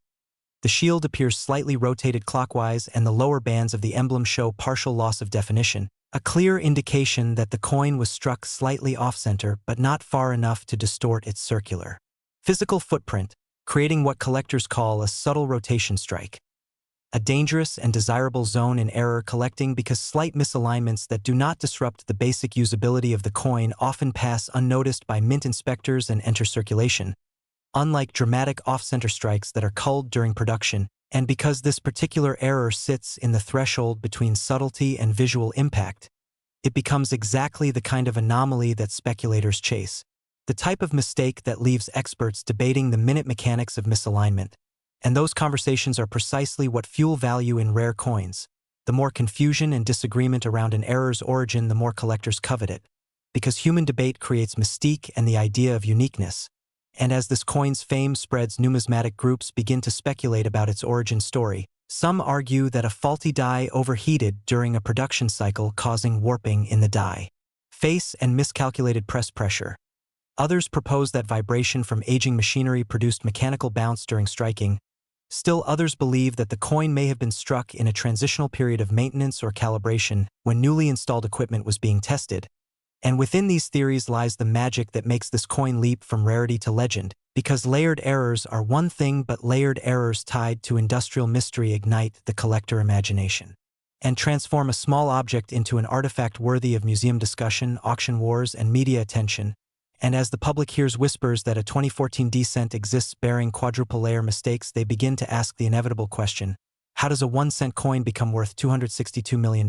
The shield appears slightly rotated clockwise and the lower bands of the emblem show partial loss of definition, a clear indication that the coin was struck slightly off-center but not far enough to distort its circular physical footprint, creating what collectors call a subtle rotation strike, a dangerous and desirable zone in error collecting because slight misalignments that do not disrupt the basic usability of the coin often pass unnoticed by mint inspectors and enter circulation, unlike dramatic off-center strikes that are culled during production. And because this particular error sits in the threshold between subtlety and visual impact, it becomes exactly the kind of anomaly that speculators chase. The type of mistake that leaves experts debating the minute mechanics of misalignment. And those conversations are precisely what fuel value in rare coins. The more confusion and disagreement around an error's origin, the more collectors covet it. Because human debate creates mystique and the idea of uniqueness. And as this coin's fame spreads, numismatic groups begin to speculate about its origin story. Some argue that a faulty die overheated during a production cycle, causing warping in the die face and miscalculated press pressure. Others propose that vibration from aging machinery produced mechanical bounce during striking. Still others believe that the coin may have been struck in a transitional period of maintenance or calibration when newly installed equipment was being tested. And within these theories lies the magic that makes this coin leap from rarity to legend, because layered errors are one thing, but layered errors tied to industrial mystery ignite the collector imagination and transform a small object into an artifact worthy of museum discussion, auction wars, and media attention. And as the public hears whispers that a 2014 cent exists bearing quadruple layer mistakes, they begin to ask the inevitable question: how does a 1-cent coin become worth $262 million?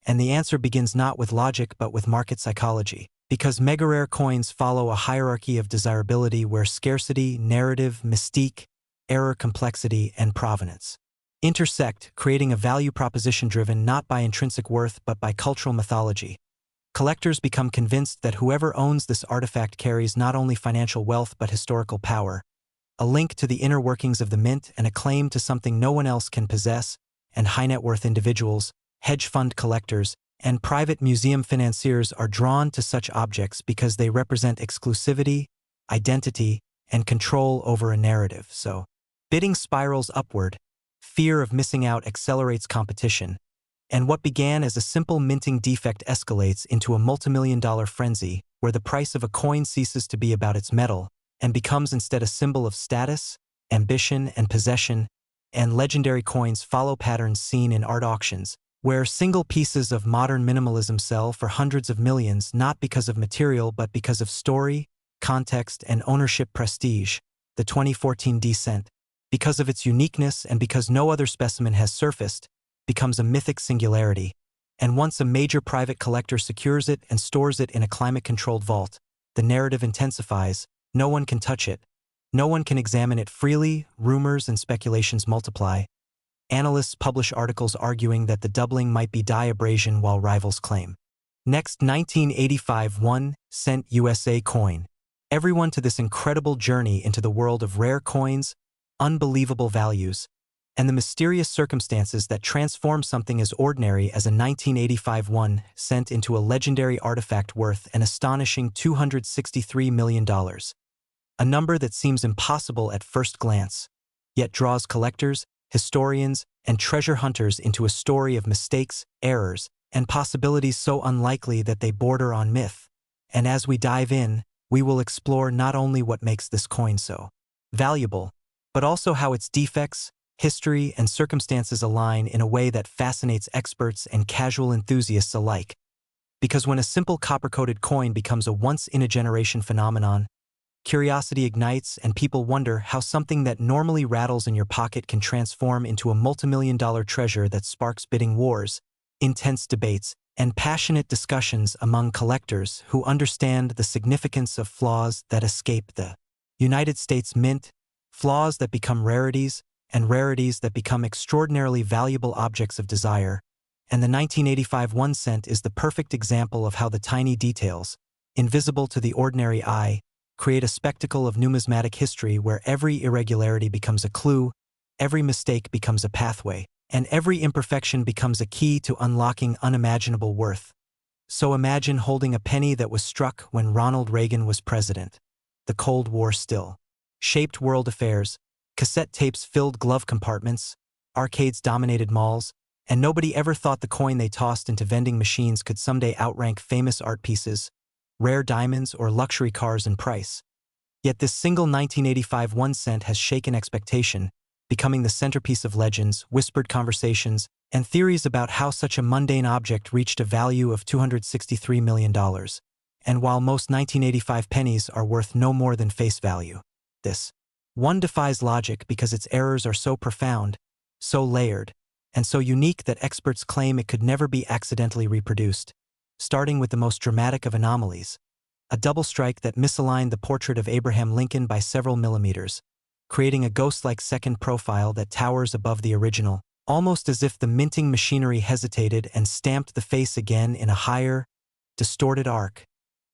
And the answer begins not with logic but with market psychology. Because mega-rare coins follow a hierarchy of desirability where scarcity, narrative, mystique, error complexity, and provenance intersect, creating a value proposition driven not by intrinsic worth but by cultural mythology. Collectors become convinced that whoever owns this artifact carries not only financial wealth but historical power, a link to the inner workings of the mint and a claim to something no one else can possess, and high-net-worth individuals, hedge fund collectors, and private museum financiers are drawn to such objects because they represent exclusivity, identity, and control over a narrative. So, bidding spirals upward, fear of missing out accelerates competition, and what began as a simple minting defect escalates into a multimillion-dollar frenzy where the price of a coin ceases to be about its metal and becomes instead a symbol of status, ambition, and possession. And legendary coins follow patterns seen in art auctions, where single pieces of modern minimalism sell for hundreds of millions not because of material but because of story, context, and ownership prestige. The 2014 cent, because of its uniqueness and because no other specimen has surfaced, becomes a mythic singularity. And once a major private collector secures it and stores it in a climate-controlled vault, the narrative intensifies. No one can touch it. No one can examine it freely. Rumors and speculations multiply. Analysts publish articles arguing that the doubling might be die abrasion while rivals claim. Next, 1985 1-cent USA coin. Everyone to this incredible journey into the world of rare coins, unbelievable values, and the mysterious circumstances that transform something as ordinary as a 1985 1-cent into a legendary artifact worth an astonishing $263 million. A number that seems impossible at first glance, yet draws collectors, historians, and treasure hunters into a story of mistakes, errors, and possibilities so unlikely that they border on myth. And as we dive in, we will explore not only what makes this coin so valuable, but also how its defects, history, and circumstances align in a way that fascinates experts and casual enthusiasts alike. Because when a simple copper-coated coin becomes a once-in-a-generation phenomenon, curiosity ignites and people wonder how something that normally rattles in your pocket can transform into a multimillion-dollar treasure that sparks bidding wars, intense debates, and passionate discussions among collectors who understand the significance of flaws that escape the United States Mint, flaws that become rarities, and rarities that become extraordinarily valuable objects of desire. And the 1985 1-cent is the perfect example of how the tiny details, invisible to the ordinary eye, create a spectacle of numismatic history where every irregularity becomes a clue, every mistake becomes a pathway, and every imperfection becomes a key to unlocking unimaginable worth. So imagine holding a penny that was struck when Ronald Reagan was president. The Cold War still shaped world affairs, cassette tapes filled glove compartments, arcades dominated malls, and nobody ever thought the coin they tossed into vending machines could someday outrank famous art pieces, rare diamonds, or luxury cars in price. Yet this single 1985 1-cent has shaken expectation, becoming the centerpiece of legends, whispered conversations, and theories about how such a mundane object reached a value of $263 million. And while most 1985 pennies are worth no more than face value, this one defies logic because its errors are so profound, so layered, and so unique that experts claim it could never be accidentally reproduced, starting with the most dramatic of anomalies. a double strike that misaligned the portrait of Abraham Lincoln by several millimeters, creating a ghost-like second profile that towers above the original, almost as if the minting machinery hesitated and stamped the face again in a higher, distorted arc,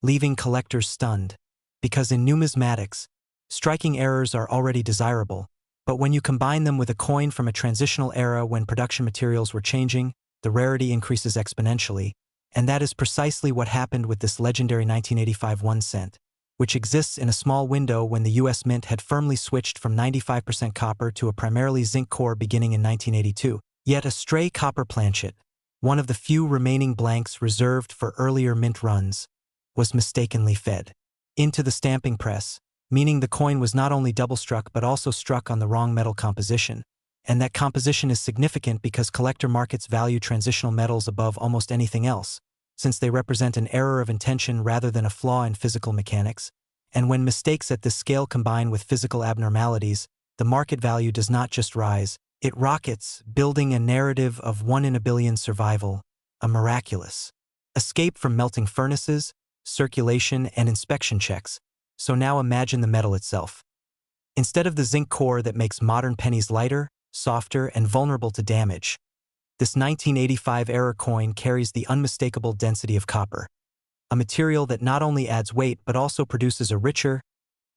leaving collectors stunned. Because in numismatics, striking errors are already desirable, but when you combine them with a coin from a transitional era when production materials were changing, the rarity increases exponentially, and that is precisely what happened with this legendary 1985 1 cent, which exists in a small window when the U.S. Mint had firmly switched from 95% copper to a primarily zinc core beginning in 1982. Yet a stray copper planchet, one of the few remaining blanks reserved for earlier mint runs, was mistakenly fed into the stamping press, meaning the coin was not only double-struck but also struck on the wrong metal composition. And that composition is significant because collector markets value transitional metals above almost anything else, since they represent an error of intention rather than a flaw in physical mechanics. And when mistakes at this scale combine with physical abnormalities, the market value does not just rise, it rockets, building a narrative of 1 in a billion survival, a miraculous escape from melting furnaces, circulation, and inspection checks. So now imagine the metal itself. Instead of the zinc core that makes modern pennies lighter, softer, and vulnerable to damage, this 1985 era coin carries the unmistakable density of copper, a material that not only adds weight but also produces a richer,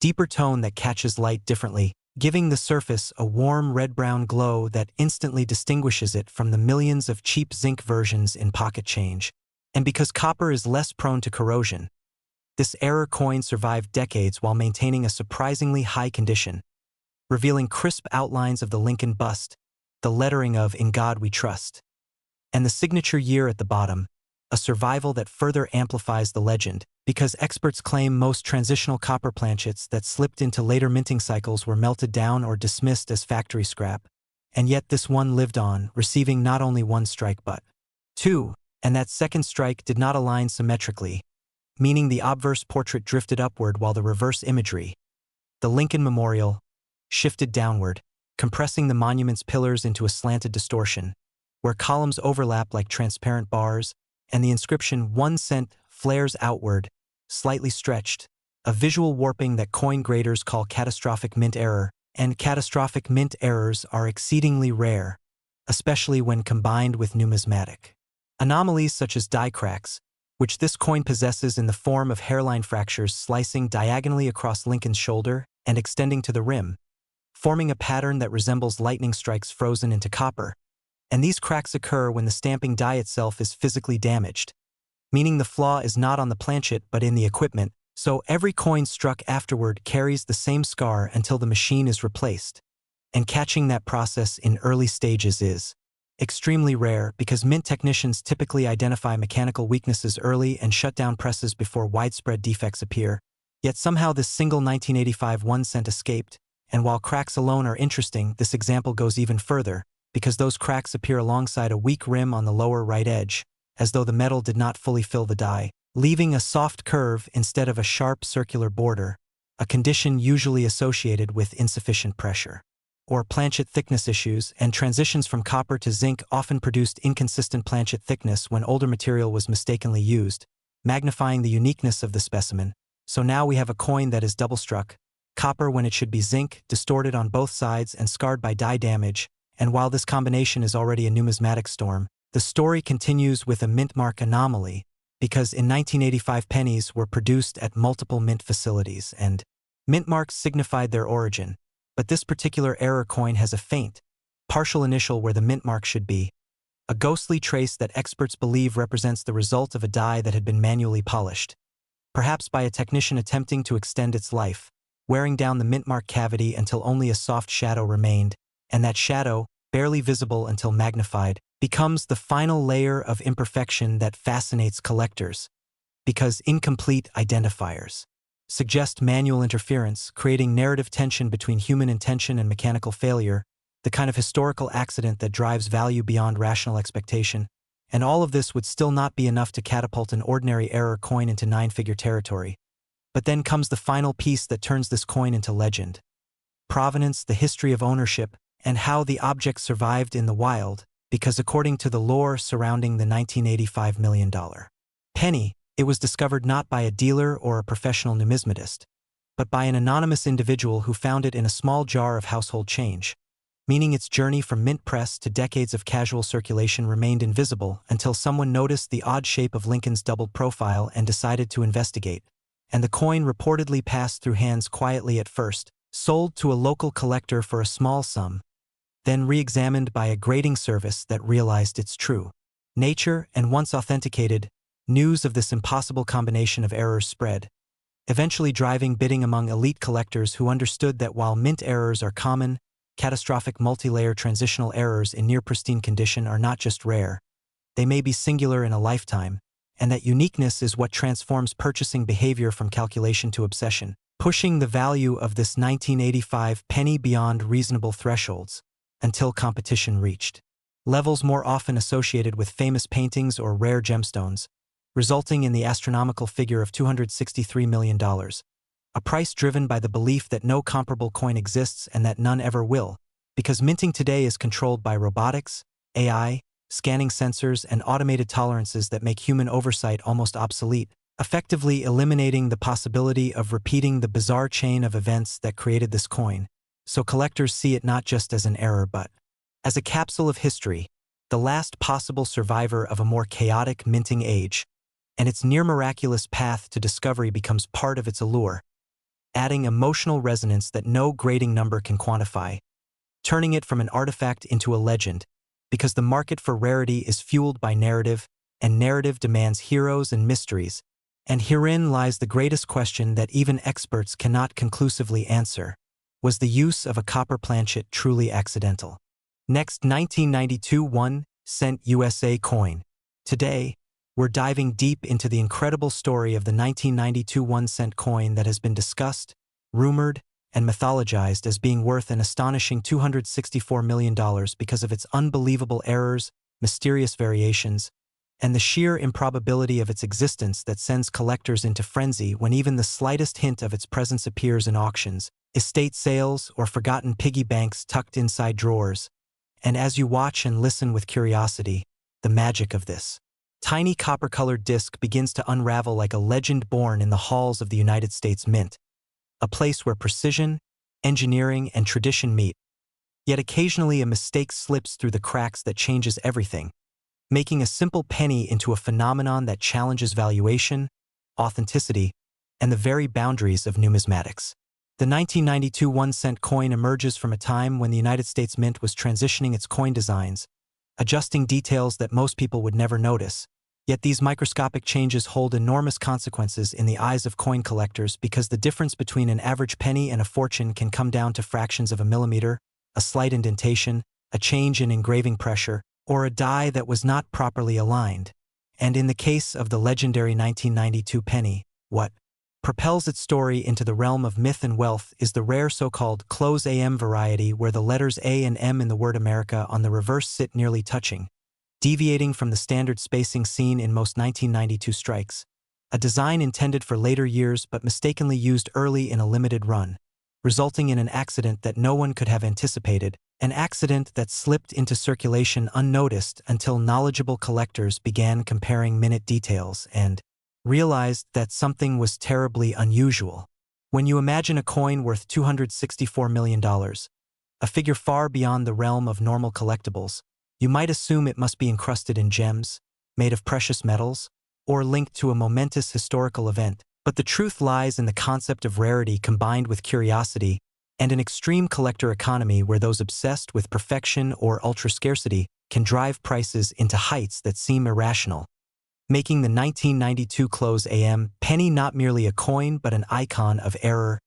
deeper tone that catches light differently, giving the surface a warm red-brown glow that instantly distinguishes it from the millions of cheap zinc versions in pocket change. And because copper is less prone to corrosion, this era coin survived decades while maintaining a surprisingly high condition, revealing crisp outlines of the Lincoln bust, the lettering of "In God We Trust," and the signature year at the bottom, a survival that further amplifies the legend, because experts claim most transitional copper planchets that slipped into later minting cycles were melted down or dismissed as factory scrap. And yet this one lived on, receiving not only one strike but two, and that second strike did not align symmetrically, meaning the obverse portrait drifted upward while the reverse imagery, the Lincoln Memorial, shifted downward, compressing the monument's pillars into a slanted distortion, where columns overlap like transparent bars, and the inscription 1 cent flares outward, slightly stretched, a visual warping that coin graders call catastrophic mint error, and catastrophic mint errors are exceedingly rare, especially when combined with numismatic anomalies such as die cracks, which this coin possesses in the form of hairline fractures slicing diagonally across Lincoln's shoulder and extending to the rim, forming a pattern that resembles lightning strikes frozen into copper. And these cracks occur when the stamping die itself is physically damaged, meaning the flaw is not on the planchet but in the equipment, so every coin struck afterward carries the same scar until the machine is replaced. And catching that process in early stages is extremely rare because mint technicians typically identify mechanical weaknesses early and shut down presses before widespread defects appear. Yet somehow this single 1985 1 cent escaped, and while cracks alone are interesting, this example goes even further, because those cracks appear alongside a weak rim on the lower right edge, as though the metal did not fully fill the die, leaving a soft curve instead of a sharp circular border, a condition usually associated with insufficient pressure or planchet thickness issues, and transitions from copper to zinc often produced inconsistent planchet thickness when older material was mistakenly used, magnifying the uniqueness of the specimen. So now we have a coin that is double-struck, copper when it should be zinc, distorted on both sides and scarred by die damage, and while this combination is already a numismatic storm, the story continues with a mint mark anomaly, because in 1985 pennies were produced at multiple mint facilities and mint marks signified their origin. But this particular error coin has a faint, partial initial where the mint mark should be, a ghostly trace that experts believe represents the result of a die that had been manually polished, perhaps by a technician attempting to extend its life, wearing down the mint mark cavity until only a soft shadow remained, and that shadow, barely visible until magnified, becomes the final layer of imperfection that fascinates collectors, because incomplete identifiers suggest manual interference, creating narrative tension between human intention and mechanical failure, the kind of historical accident that drives value beyond rational expectation. And all of this would still not be enough to catapult an ordinary error coin into nine-figure territory. But then comes the final piece that turns this coin into legend: provenance, the history of ownership, and how the object survived in the wild, because according to the lore surrounding the $1985 million penny, It was discovered not by a dealer or a professional numismatist, but by an anonymous individual who found it in a small jar of household change, meaning its journey from mint press to decades of casual circulation remained invisible until someone noticed the odd shape of Lincoln's doubled profile and decided to investigate. And the coin reportedly passed through hands quietly at first, sold to a local collector for a small sum, then re-examined by a grading service that realized its true nature, and once authenticated, news of this impossible combination of errors spread, eventually driving bidding among elite collectors who understood that while mint errors are common, catastrophic multi-layer transitional errors in near-pristine condition are not just rare, they may be singular in a lifetime, and that uniqueness is what transforms purchasing behavior from calculation to obsession, pushing the value of this 1985 penny beyond reasonable thresholds, until competition reached levels more often associated with famous paintings or rare gemstones, resulting in the astronomical figure of $263 million, a price driven by the belief that no comparable coin exists and that none ever will, because minting today is controlled by robotics, AI, scanning sensors, and automated tolerances that make human oversight almost obsolete, effectively eliminating the possibility of repeating the bizarre chain of events that created this coin. So collectors see it not just as an error but as a capsule of history, the last possible survivor of a more chaotic minting age, and its near-miraculous path to discovery becomes part of its allure, adding emotional resonance that no grading number can quantify, turning it from an artifact into a legend, because the market for rarity is fueled by narrative, and narrative demands heroes and mysteries, and herein lies the greatest question that even experts cannot conclusively answer. Was the use of a copper planchet truly accidental? Next, 1992 1-cent USA coin. Today, we're diving deep into the incredible story of the 1992 1-cent coin that has been discussed, rumored, and mythologized as being worth an astonishing $264 million because of its unbelievable errors, mysterious variations, and the sheer improbability of its existence that sends collectors into frenzy when even the slightest hint of its presence appears in auctions, estate sales, or forgotten piggy banks tucked inside drawers. And as you watch and listen with curiosity, the magic of this tiny copper-colored disc begins to unravel like a legend born in the halls of the United States Mint, a place where precision, engineering, and tradition meet. Yet occasionally a mistake slips through the cracks that changes everything, making a simple penny into a phenomenon that challenges valuation, authenticity, and the very boundaries of numismatics. The 1992 1-cent coin emerges from a time when the United States Mint was transitioning its coin designs, adjusting details that most people would never notice. Yet these microscopic changes hold enormous consequences in the eyes of coin collectors because the difference between an average penny and a fortune can come down to fractions of a millimeter, a slight indentation, a change in engraving pressure, or a die that was not properly aligned. And in the case of the legendary 1992 penny, what propels its story into the realm of myth and wealth is the rare so-called close AM variety where the letters A and M in the word America on the reverse sit nearly touching, deviating from the standard spacing seen in most 1992 strikes, a design intended for later years but mistakenly used early in a limited run, resulting in an accident that no one could have anticipated, an accident that slipped into circulation unnoticed until knowledgeable collectors began comparing minute details and realized that something was terribly unusual. When you imagine a coin worth $264 million, a figure far beyond the realm of normal collectibles, you might assume it must be encrusted in gems, made of precious metals, or linked to a momentous historical event. But the truth lies in the concept of rarity combined with curiosity and an extreme collector economy where those obsessed with perfection or ultra-scarcity can drive prices into heights that seem irrational, making the 1992 close AM penny not merely a coin but an icon of error,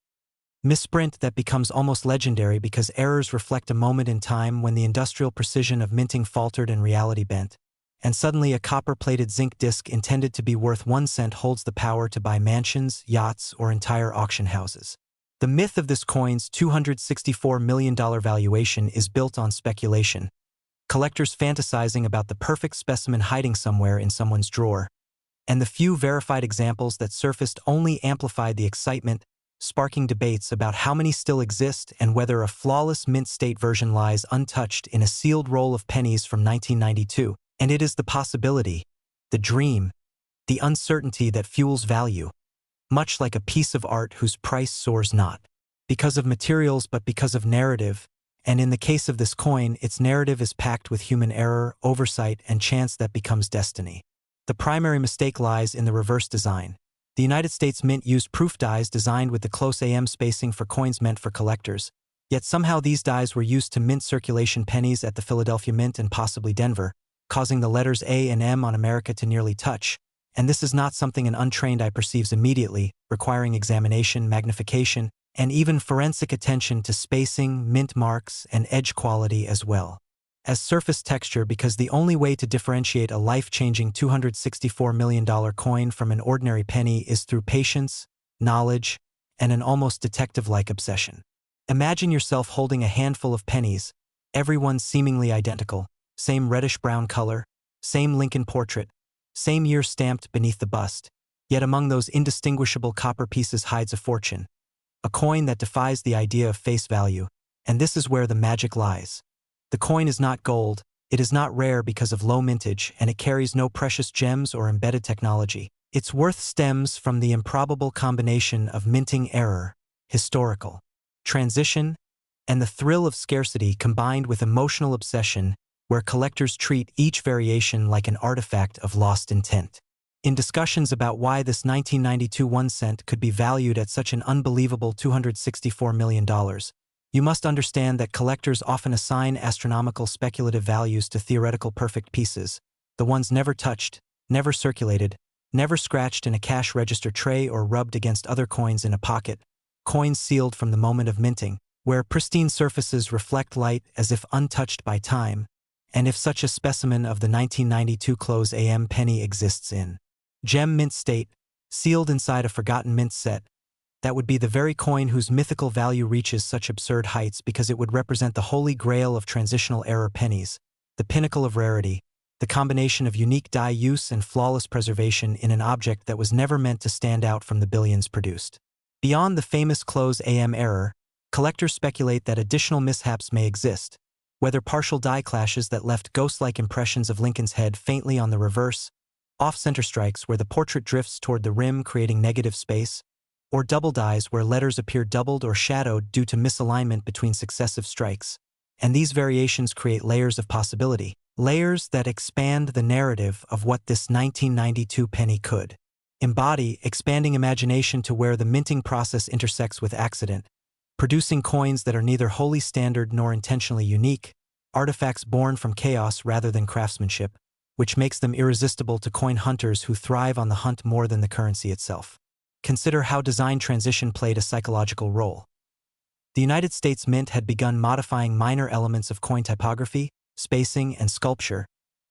misprint that becomes almost legendary because errors reflect a moment in time when the industrial precision of minting faltered and reality bent, and suddenly a copper-plated zinc disc intended to be worth 1 cent holds the power to buy mansions, yachts, or entire auction houses. The myth of this coin's $264 million valuation is built on speculation, collectors fantasizing about the perfect specimen hiding somewhere in someone's drawer, and the few verified examples that surfaced only amplified the excitement, sparking debates about how many still exist and whether a flawless mint state version lies untouched in a sealed roll of pennies from 1992. And it is the possibility, the dream, the uncertainty that fuels value, much like a piece of art whose price soars not because of materials but because of narrative, and in the case of this coin, its narrative is packed with human error, oversight, and chance that becomes destiny. The primary mistake lies in the reverse design. The United States Mint used proof dies designed with the close AM spacing for coins meant for collectors, yet somehow these dies were used to mint circulation pennies at the Philadelphia Mint and possibly Denver, causing the letters A and M on America to nearly touch, and this is not something an untrained eye perceives immediately, requiring examination, magnification, and even forensic attention to spacing, mint marks, and edge quality as well as surface texture, because the only way to differentiate a life-changing $264 million coin from an ordinary penny is through patience, knowledge, and an almost detective-like obsession. Imagine yourself holding a handful of pennies, everyone seemingly identical, same reddish-brown color, same Lincoln portrait, same year stamped beneath the bust, yet among those indistinguishable copper pieces hides a fortune, a coin that defies the idea of face value, and this is where the magic lies. The coin is not gold, it is not rare because of low mintage, and it carries no precious gems or embedded technology. Its worth stems from the improbable combination of minting error, historical transition, and the thrill of scarcity combined with emotional obsession, where collectors treat each variation like an artifact of lost intent. In discussions about why this 1992 1 cent could be valued at such an unbelievable $264 million, you must understand that collectors often assign astronomical speculative values to theoretical perfect pieces, the ones never touched, never circulated, never scratched in a cash register tray or rubbed against other coins in a pocket, coins sealed from the moment of minting, where pristine surfaces reflect light as if untouched by time, and if such a specimen of the 1992 close AM penny exists in gem mint state, sealed inside a forgotten mint set, that would be the very coin whose mythical value reaches such absurd heights because it would represent the holy grail of transitional error pennies, the pinnacle of rarity, the combination of unique die use and flawless preservation in an object that was never meant to stand out from the billions produced. Beyond the famous close AM error, collectors speculate that additional mishaps may exist, whether partial die clashes that left ghost-like impressions of Lincoln's head faintly on the reverse, off-center strikes where the portrait drifts toward the rim creating negative space, or double dies where letters appear doubled or shadowed due to misalignment between successive strikes, and these variations create layers of possibility, layers that expand the narrative of what this 1992 penny could embody, expanding imagination to where the minting process intersects with accident, producing coins that are neither wholly standard nor intentionally unique, artifacts born from chaos rather than craftsmanship, which makes them irresistible to coin hunters who thrive on the hunt more than the currency itself. Consider how design transition played a psychological role. The United States Mint had begun modifying minor elements of coin typography, spacing, and sculpture,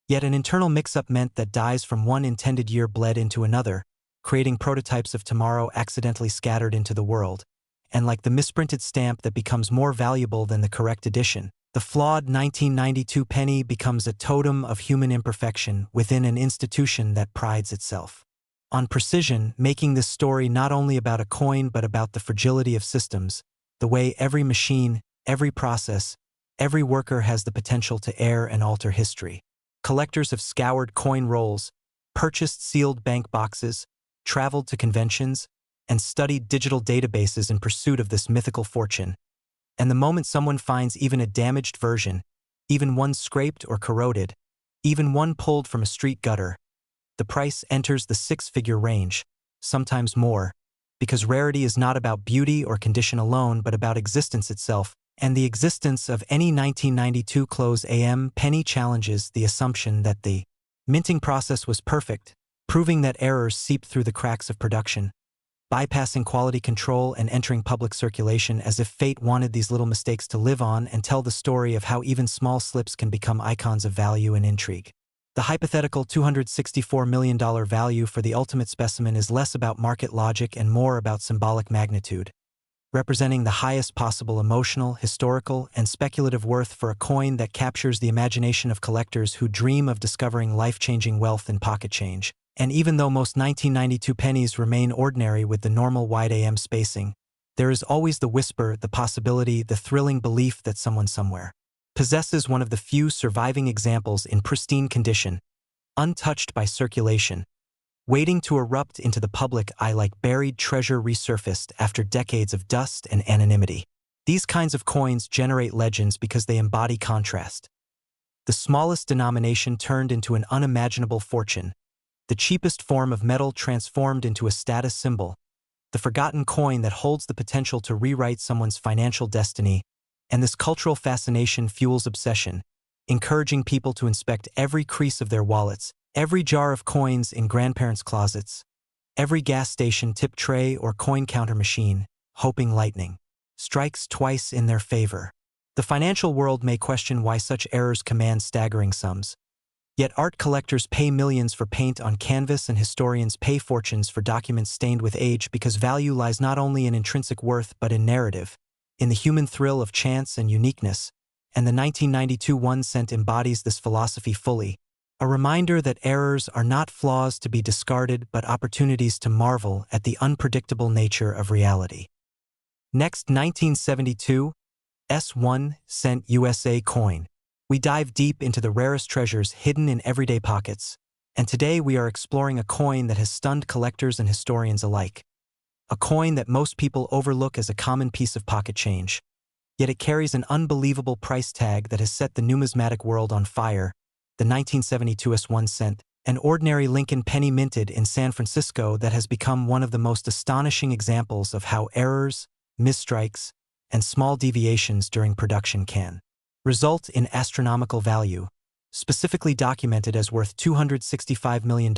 yet an internal mix-up meant that dies from one intended year bled into another, creating prototypes of tomorrow accidentally scattered into the world, and like the misprinted stamp that becomes more valuable than the correct edition, the flawed 1992 penny becomes a totem of human imperfection within an institution that prides itself on precision, making this story not only about a coin but about the fragility of systems, the way every machine, every process, every worker has the potential to err and alter history. Collectors have scoured coin rolls, purchased sealed bank boxes, traveled to conventions, and studied digital databases in pursuit of this mythical fortune. And the moment someone finds even a damaged version, even one scraped or corroded, even one pulled from a street gutter, the price enters the six-figure range, sometimes more, because rarity is not about beauty or condition alone but about existence itself, and the existence of any 1992 close AM penny challenges the assumption that the minting process was perfect, proving that errors seep through the cracks of production, bypassing quality control and entering public circulation as if fate wanted these little mistakes to live on and tell the story of how even small slips can become icons of value and intrigue. The hypothetical $264 million value for the ultimate specimen is less about market logic and more about symbolic magnitude, representing the highest possible emotional, historical, and speculative worth for a coin that captures the imagination of collectors who dream of discovering life-changing wealth in pocket change. And even though most 1992 pennies remain ordinary with the normal wide AM spacing, there is always the whisper, the possibility, the thrilling belief that someone somewhere possesses one of the few surviving examples in pristine condition, untouched by circulation, waiting to erupt into the public eye like buried treasure resurfaced after decades of dust and anonymity. These kinds of coins generate legends because they embody contrast. The smallest denomination turned into an unimaginable fortune, the cheapest form of metal transformed into a status symbol, the forgotten coin that holds the potential to rewrite someone's financial destiny, and this cultural fascination fuels obsession, encouraging people to inspect every crease of their wallets, every jar of coins in grandparents' closets, every gas station tip tray or coin counter machine, hoping lightning strikes twice in their favor. The financial world may question why such errors command staggering sums. Yet art collectors pay millions for paint on canvas and historians pay fortunes for documents stained with age because value lies not only in intrinsic worth but in narrative, in the human thrill of chance and uniqueness, and the 1992 1 cent embodies this philosophy fully, a reminder that errors are not flaws to be discarded but opportunities to marvel at the unpredictable nature of reality. Next, 1972 1 cent USA coin. We dive deep into the rarest treasures hidden in everyday pockets, and today we are exploring a coin that has stunned collectors and historians alike. A coin that most people overlook as a common piece of pocket change. Yet it carries an unbelievable price tag that has set the numismatic world on fire, the 1972 1 cent, an ordinary Lincoln penny minted in San Francisco that has become one of the most astonishing examples of how errors, misstrikes, and small deviations during production can result in astronomical value, specifically documented as worth $265 million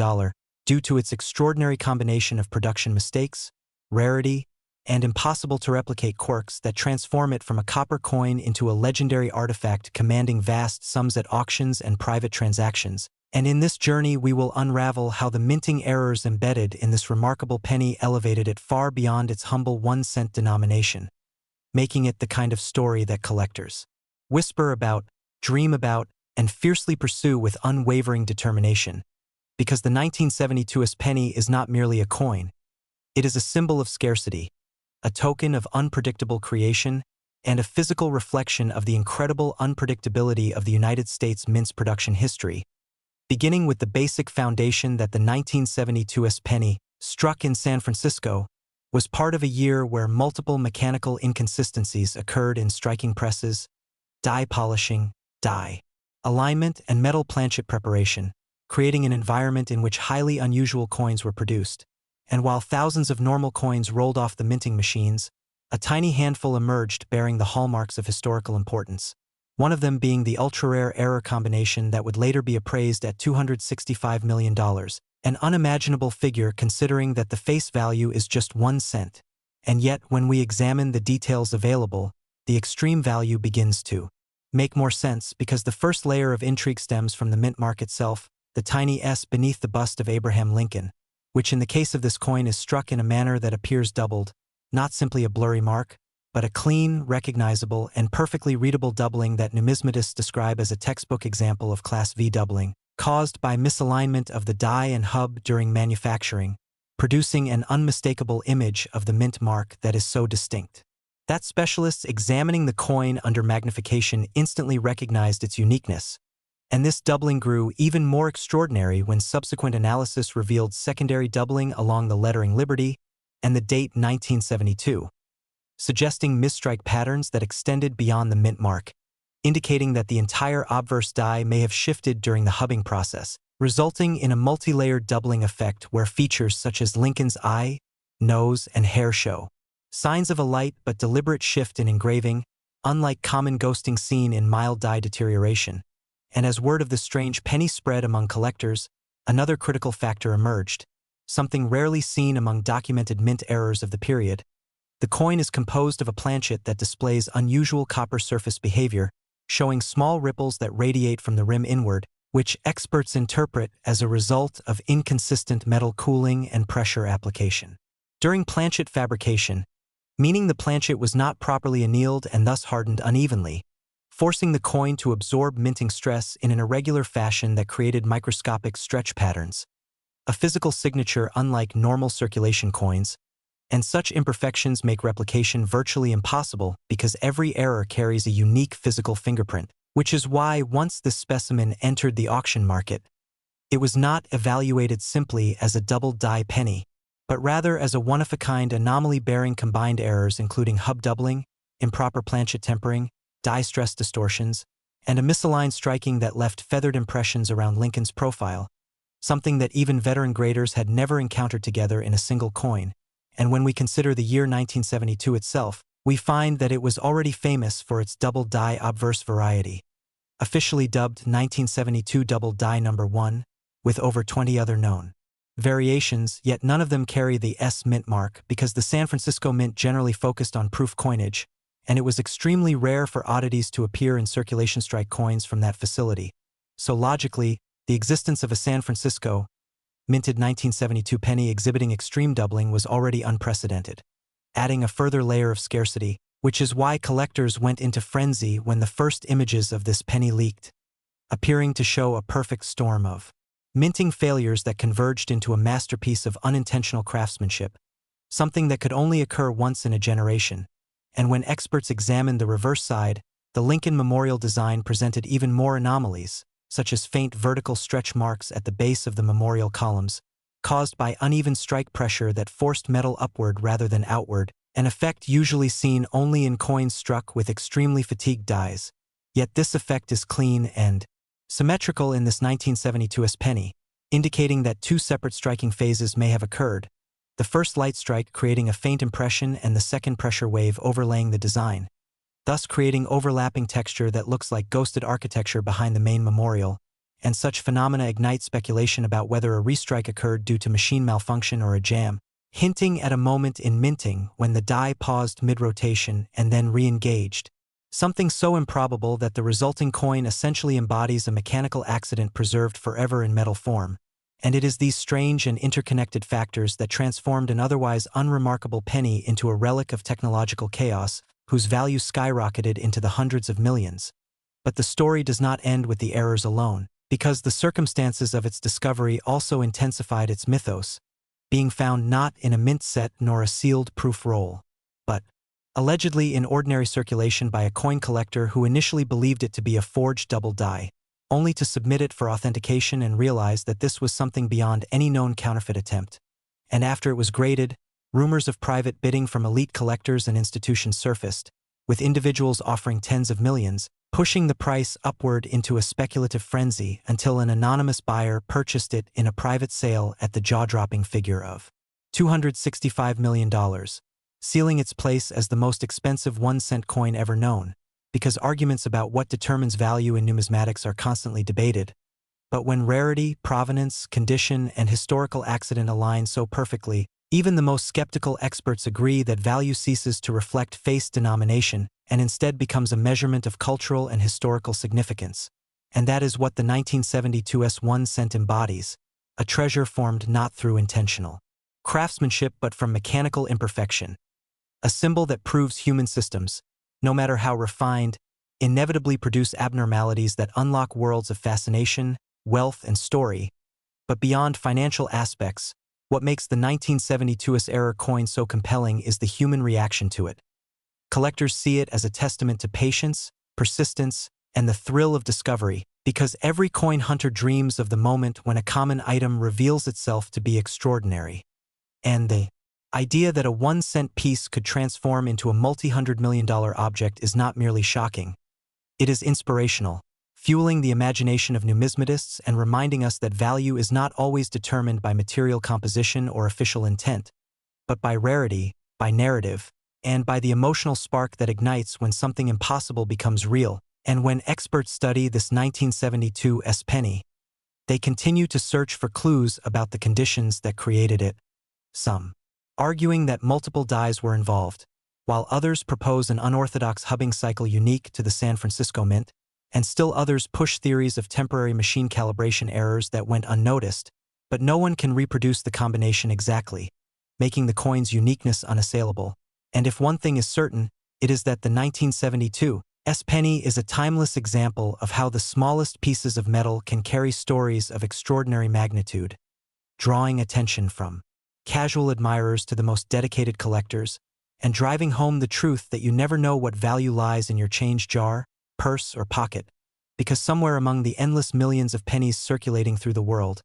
due to its extraordinary combination of production mistakes, rarity, and impossible-to-replicate quirks that transform it from a copper coin into a legendary artifact commanding vast sums at auctions and private transactions. And in this journey we will unravel how the minting errors embedded in this remarkable penny elevated it far beyond its humble 1 cent denomination, making it the kind of story that collectors whisper about, dream about, and fiercely pursue with unwavering determination. Because the 1972 penny is not merely a coin, it is a symbol of scarcity, a token of unpredictable creation, and a physical reflection of the incredible unpredictability of the United States mint's production history, beginning with the basic foundation that the 1972 penny, struck in San Francisco, was part of a year where multiple mechanical inconsistencies occurred in striking presses, die polishing, die alignment, and metal planchet preparation, creating an environment in which highly unusual coins were produced. And while thousands of normal coins rolled off the minting machines, a tiny handful emerged bearing the hallmarks of historical importance, one of them being the ultra-rare error combination that would later be appraised at $265 million, an unimaginable figure considering that the face value is just 1 cent. And yet, when we examine the details available, the extreme value begins to make more sense because the first layer of intrigue stems from the mint mark itself, the tiny S beneath the bust of Abraham Lincoln, which in the case of this coin is struck in a manner that appears doubled, not simply a blurry mark, but a clean, recognizable, and perfectly readable doubling that numismatists describe as a textbook example of Class V doubling, caused by misalignment of the die and hub during manufacturing, producing an unmistakable image of the mint mark that is so distinct that specialists examining the coin under magnification instantly recognized its uniqueness. And this doubling grew even more extraordinary when subsequent analysis revealed secondary doubling along the lettering Liberty and the date 1972, suggesting misstrike patterns that extended beyond the mint mark, indicating that the entire obverse die may have shifted during the hubbing process, resulting in a multi-layered doubling effect where features such as Lincoln's eye, nose, and hair show signs of a light but deliberate shift in engraving, unlike common ghosting seen in mild die deterioration. And as word of the strange penny spread among collectors, another critical factor emerged, something rarely seen among documented mint errors of the period. The coin is composed of a planchet that displays unusual copper surface behavior, showing small ripples that radiate from the rim inward, which experts interpret as a result of inconsistent metal cooling and pressure application during planchet fabrication, meaning the planchet was not properly annealed and thus hardened unevenly, forcing the coin to absorb minting stress in an irregular fashion that created microscopic stretch patterns, a physical signature unlike normal circulation coins. And such imperfections make replication virtually impossible because every error carries a unique physical fingerprint, which is why once this specimen entered the auction market, It was not evaluated simply as a double-die penny, but rather as a one-of-a-kind anomaly bearing combined errors including hub doubling, improper planchet tempering, die stress distortions, and a misaligned striking that left feathered impressions around Lincoln's profile, something that even veteran graders had never encountered together in a single coin. And when we consider the year 1972 itself, we find that it was already famous for its double-die obverse variety, officially dubbed 1972 double-die number 1, with over 20 other known variations, yet none of them carry the S mint mark because the San Francisco Mint generally focused on proof coinage, and it was extremely rare for oddities to appear in circulation strike coins from that facility. So logically, the existence of a San Francisco minted 1972 penny exhibiting extreme doubling was already unprecedented, adding a further layer of scarcity, which is why collectors went into frenzy when the first images of this penny leaked, appearing to show a perfect storm of minting failures that converged into a masterpiece of unintentional craftsmanship, something that could only occur once in a generation. And when experts examined the reverse side, the Lincoln Memorial design presented even more anomalies, such as faint vertical stretch marks at the base of the memorial columns, caused by uneven strike pressure that forced metal upward rather than outward, an effect usually seen only in coins struck with extremely fatigued dies. Yet this effect is clean and symmetrical in this 1972 penny, indicating that two separate striking phases may have occurred, the first light strike creating a faint impression and the second pressure wave overlaying the design, thus creating overlapping texture that looks like ghosted architecture behind the main memorial, and such phenomena ignite speculation about whether a restrike occurred due to machine malfunction or a jam, hinting at a moment in minting when the die paused mid-rotation and then re-engaged, something so improbable that the resulting coin essentially embodies a mechanical accident preserved forever in metal form. And it is these strange and interconnected factors that transformed an otherwise unremarkable penny into a relic of technological chaos, whose value skyrocketed into the hundreds of millions. But the story does not end with the errors alone, because the circumstances of its discovery also intensified its mythos, being found not in a mint set nor a sealed proof roll, but allegedly in ordinary circulation by a coin collector who initially believed it to be a forged double die, only to submit it for authentication and realize that this was something beyond any known counterfeit attempt. And after it was graded, rumors of private bidding from elite collectors and institutions surfaced, with individuals offering tens of millions, pushing the price upward into a speculative frenzy until an anonymous buyer purchased it in a private sale at the jaw-dropping figure of $265 million, sealing its place as the most expensive 1-cent coin ever known, because arguments about what determines value in numismatics are constantly debated. But when rarity, provenance, condition, and historical accident align so perfectly, even the most skeptical experts agree that value ceases to reflect face denomination and instead becomes a measurement of cultural and historical significance. And that is what the 1972's 1 cent embodies, a treasure formed not through intentional craftsmanship but from mechanical imperfection. A symbol that proves human systems, no matter how refined, inevitably produce abnormalities that unlock worlds of fascination, wealth, and story. But beyond financial aspects, what makes the 1972's error coin so compelling is the human reaction to it. Collectors see it as a testament to patience, persistence, and the thrill of discovery, because every coin hunter dreams of the moment when a common item reveals itself to be extraordinary. And the idea that a 1-cent piece could transform into a multi-hundred-million-dollar object is not merely shocking. It is inspirational, fueling the imagination of numismatists and reminding us that value is not always determined by material composition or official intent, but by rarity, by narrative, and by the emotional spark that ignites when something impossible becomes real. And when experts study this 1972's penny, they continue to search for clues about the conditions that created it. Some arguing that multiple dies were involved, while others propose an unorthodox hubbing cycle unique to the San Francisco Mint, and still others push theories of temporary machine calibration errors that went unnoticed, but no one can reproduce the combination exactly, making the coin's uniqueness unassailable. And if one thing is certain, it is that the 1972's penny is a timeless example of how the smallest pieces of metal can carry stories of extraordinary magnitude, drawing attention from casual admirers to the most dedicated collectors, and driving home the truth that you never know what value lies in your change jar, purse, or pocket, because somewhere among the endless millions of pennies circulating through the world,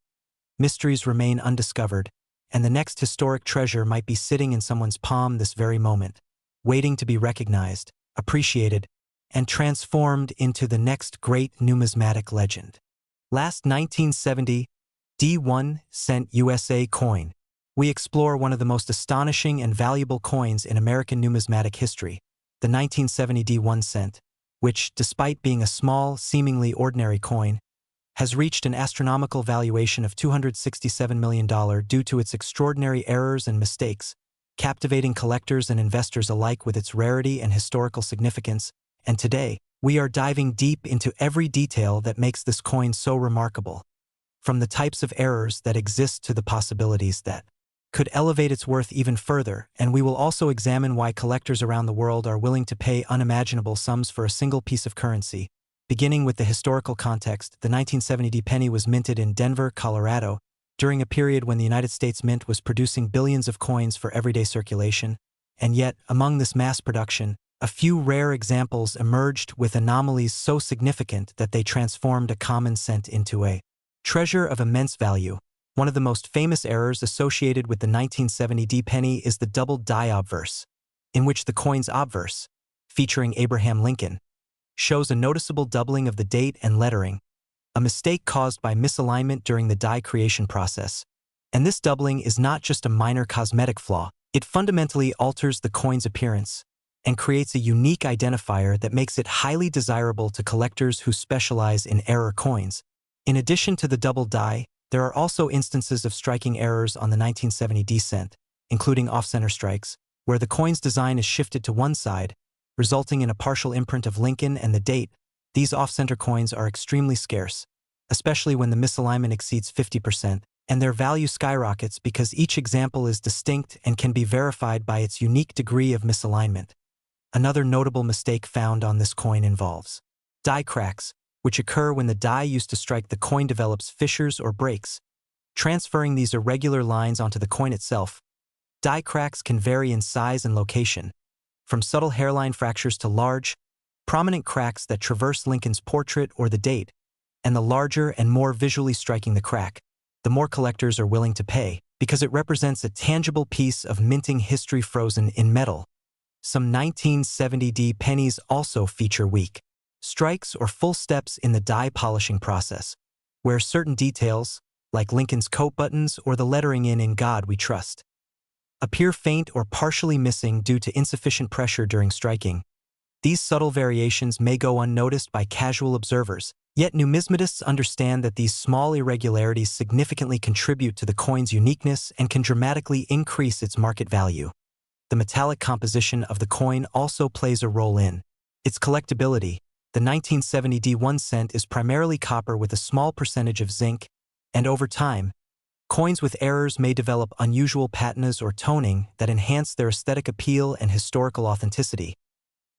mysteries remain undiscovered, and the next historic treasure might be sitting in someone's palm this very moment, waiting to be recognized, appreciated, and transformed into the next great numismatic legend. Last 1970 D1 cent USA coin. We explore one of the most astonishing and valuable coins in American numismatic history, the 1970 D1 cent, which, despite being a small, seemingly ordinary coin, has reached an astronomical valuation of $267 million due to its extraordinary errors and mistakes, captivating collectors and investors alike with its rarity and historical significance. And today, we are diving deep into every detail that makes this coin so remarkable, from the types of errors that exist to the possibilities that could elevate its worth even further, and we will also examine why collectors around the world are willing to pay unimaginable sums for a single piece of currency. Beginning with the historical context, the 1970 penny was minted in Denver, Colorado, during a period when the United States Mint was producing billions of coins for everyday circulation, and yet, among this mass production, a few rare examples emerged with anomalies so significant that they transformed a common cent into a treasure of immense value. One of the most famous errors associated with the 1970 penny is the double die obverse, in which the coin's obverse, featuring Abraham Lincoln, shows a noticeable doubling of the date and lettering, a mistake caused by misalignment during the die creation process. And this doubling is not just a minor cosmetic flaw, it fundamentally alters the coin's appearance and creates a unique identifier that makes it highly desirable to collectors who specialize in error coins. In addition to the double die, there are also instances of striking errors on the 1970 cent, including off-center strikes, where the coin's design is shifted to one side, resulting in a partial imprint of Lincoln and the date. These off-center coins are extremely scarce, especially when the misalignment exceeds 50%, and their value skyrockets because each example is distinct and can be verified by its unique degree of misalignment. Another notable mistake found on this coin involves die cracks, which occur when the die used to strike the coin develops fissures or breaks, transferring these irregular lines onto the coin itself. Die cracks can vary in size and location, from subtle hairline fractures to large, prominent cracks that traverse Lincoln's portrait or the date, and the larger and more visually striking the crack, the more collectors are willing to pay, because it represents a tangible piece of minting history frozen in metal. Some 1970 pennies also feature weak strikes or full steps in the die polishing process, where certain details, like Lincoln's coat buttons or the lettering "In God We Trust," appear faint or partially missing due to insufficient pressure during striking. These subtle variations may go unnoticed by casual observers, yet numismatists understand that these small irregularities significantly contribute to the coin's uniqueness and can dramatically increase its market value. The metallic composition of the coin also plays a role in its collectability. The 1970 D1 cent is primarily copper with a small percentage of zinc, and over time, coins with errors may develop unusual patinas or toning that enhance their aesthetic appeal and historical authenticity.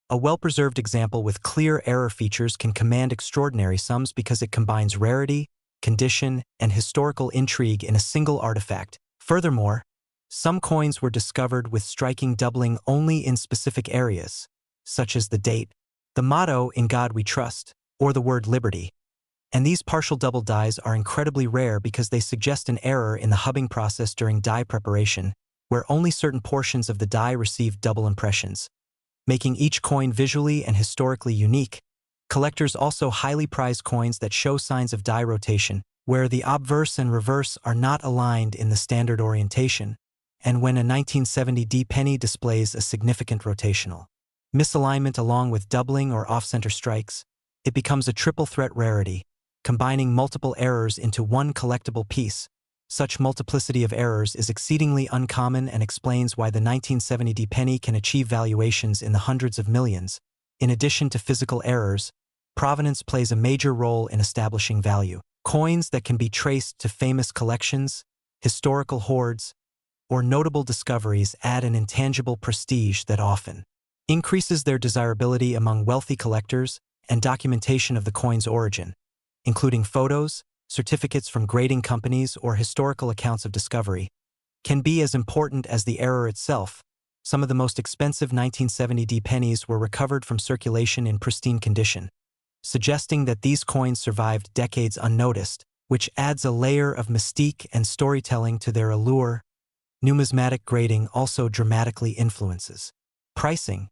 A well-preserved example with clear error features can command extraordinary sums because it combines rarity, condition, and historical intrigue in a single artifact. Furthermore, some coins were discovered with striking doubling only in specific areas, such as the date, the motto "In God We Trust," or the word liberty. And these partial double dies are incredibly rare because they suggest an error in the hubbing process during die preparation, where only certain portions of the die receive double impressions, making each coin visually and historically unique. Collectors also highly prize coins that show signs of die rotation, where the obverse and reverse are not aligned in the standard orientation, and when a 1970 penny displays a significant rotational misalignment along with doubling or off-center strikes, it becomes a triple threat rarity, combining multiple errors into one collectible piece. Such multiplicity of errors is exceedingly uncommon and explains why the 1970 penny can achieve valuations in the hundreds of millions. In addition to physical errors, provenance plays a major role in establishing value. Coins that can be traced to famous collections, historical hoards, or notable discoveries add an intangible prestige that often increases their desirability among wealthy collectors, and documentation of the coin's origin, including photos, certificates from grading companies, or historical accounts of discovery, can be as important as the error itself. Some of the most expensive 1970 pennies were recovered from circulation in pristine condition, suggesting that these coins survived decades unnoticed. which adds a layer of mystique and storytelling to their allure. Numismatic grading also dramatically influences pricing.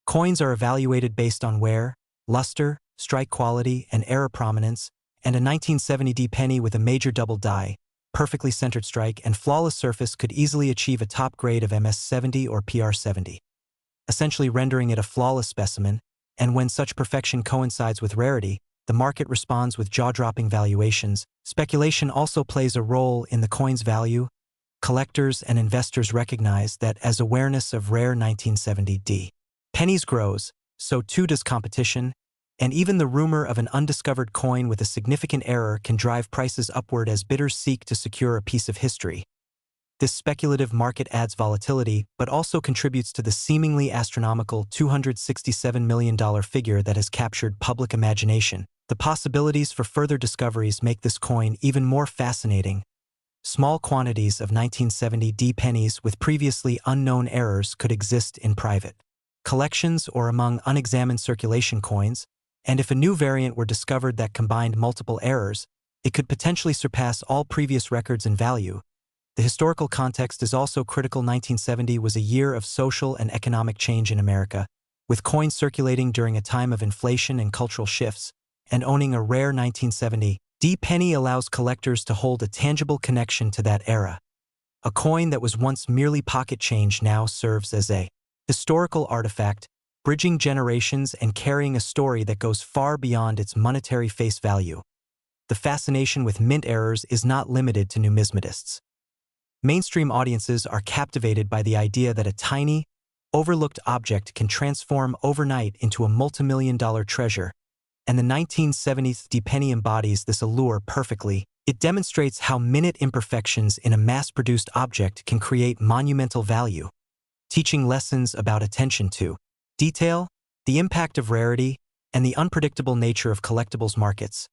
Coins are evaluated based on wear, luster, strike quality, and era prominence, and a 1970D penny with a major double die, perfectly centered strike, and flawless surface could easily achieve a top grade of MS70 or PR70, essentially rendering it a flawless specimen. And when such perfection coincides with rarity, the market responds with jaw-dropping valuations. Speculation also plays a role in the coin's value. Collectors and investors recognize that as awareness of rare 1970D pennies grows, so too does competition, and even the rumor of an undiscovered coin with a significant error can drive prices upward as bidders seek to secure a piece of history. This speculative market adds volatility, but also contributes to the seemingly astronomical $267 million figure that has captured public imagination. The possibilities for further discoveries make this coin even more fascinating. Small quantities of 1970D pennies with previously unknown errors could exist in private collections or among unexamined circulation coins, and if a new variant were discovered that combined multiple errors, it could potentially surpass all previous records in value. The historical context is also critical. 1970 was a year of social and economic change in America, with coins circulating during a time of inflation and cultural shifts, and owning a rare 1970D penny allows collectors to hold a tangible connection to that era. A coin that was once merely pocket change now serves as a historical artifact, bridging generations and carrying a story that goes far beyond its monetary face value. The fascination with mint errors is not limited to numismatists. Mainstream audiences are captivated by the idea that a tiny, overlooked object can transform overnight into a multimillion-dollar treasure, and the 1970D penny embodies this allure perfectly. It demonstrates how minute imperfections in a mass-produced object can create monumental value, teaching lessons about attention to detail, the impact of rarity, and the unpredictable nature of collectibles markets.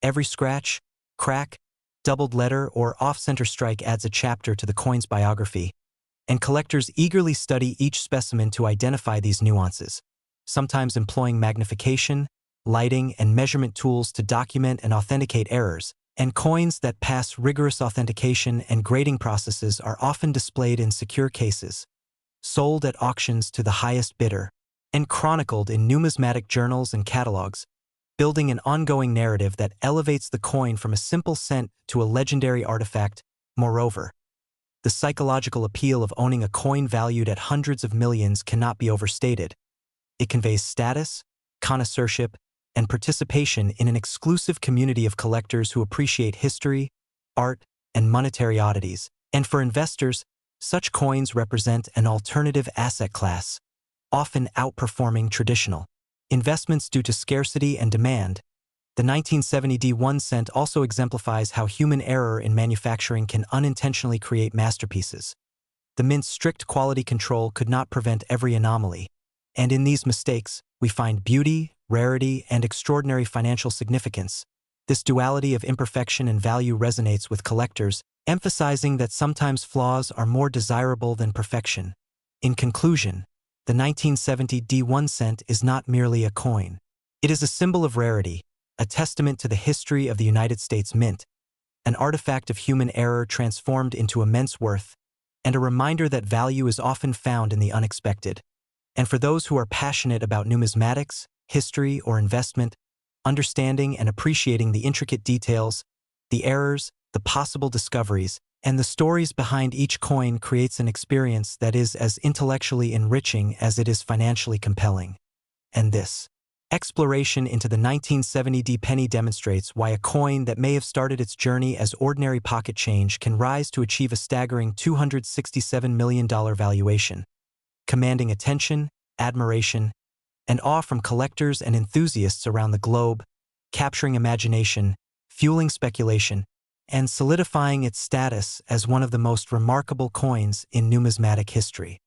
Every scratch, crack, doubled letter, or off-center strike adds a chapter to the coin's biography, and collectors eagerly study each specimen to identify these nuances, sometimes employing magnification, lighting, and measurement tools to document and authenticate errors. And coins that pass rigorous authentication and grading processes are often displayed in secure cases, sold at auctions to the highest bidder, and chronicled in numismatic journals and catalogs, building an ongoing narrative that elevates the coin from a simple cent to a legendary artifact. Moreover, the psychological appeal of owning a coin valued at hundreds of millions cannot be overstated. It conveys status, connoisseurship, and participation in an exclusive community of collectors who appreciate history, art, and monetary oddities. And for investors, such coins represent an alternative asset class, often outperforming traditional investments due to scarcity and demand. The 1970D 1 cent also exemplifies how human error in manufacturing can unintentionally create masterpieces. The mint's strict quality control could not prevent every anomaly, and in these mistakes, we find beauty, rarity, and extraordinary financial significance. This duality of imperfection and value resonates with collectors, emphasizing that sometimes flaws are more desirable than perfection. In conclusion, the 1970D 1 cent is not merely a coin. It is a symbol of rarity, a testament to the history of the United States Mint, an artifact of human error transformed into immense worth, and a reminder that value is often found in the unexpected. And for those who are passionate about numismatics, history, or investment, understanding and appreciating the intricate details, the errors, the possible discoveries, and the stories behind each coin creates an experience that is as intellectually enriching as it is financially compelling. And this exploration into the 1970D penny demonstrates why a coin that may have started its journey as ordinary pocket change can rise to achieve a staggering $267 million valuation, commanding attention, admiration, and awe from collectors and enthusiasts around the globe, capturing imagination, fueling speculation, and solidifying its status as one of the most remarkable coins in numismatic history.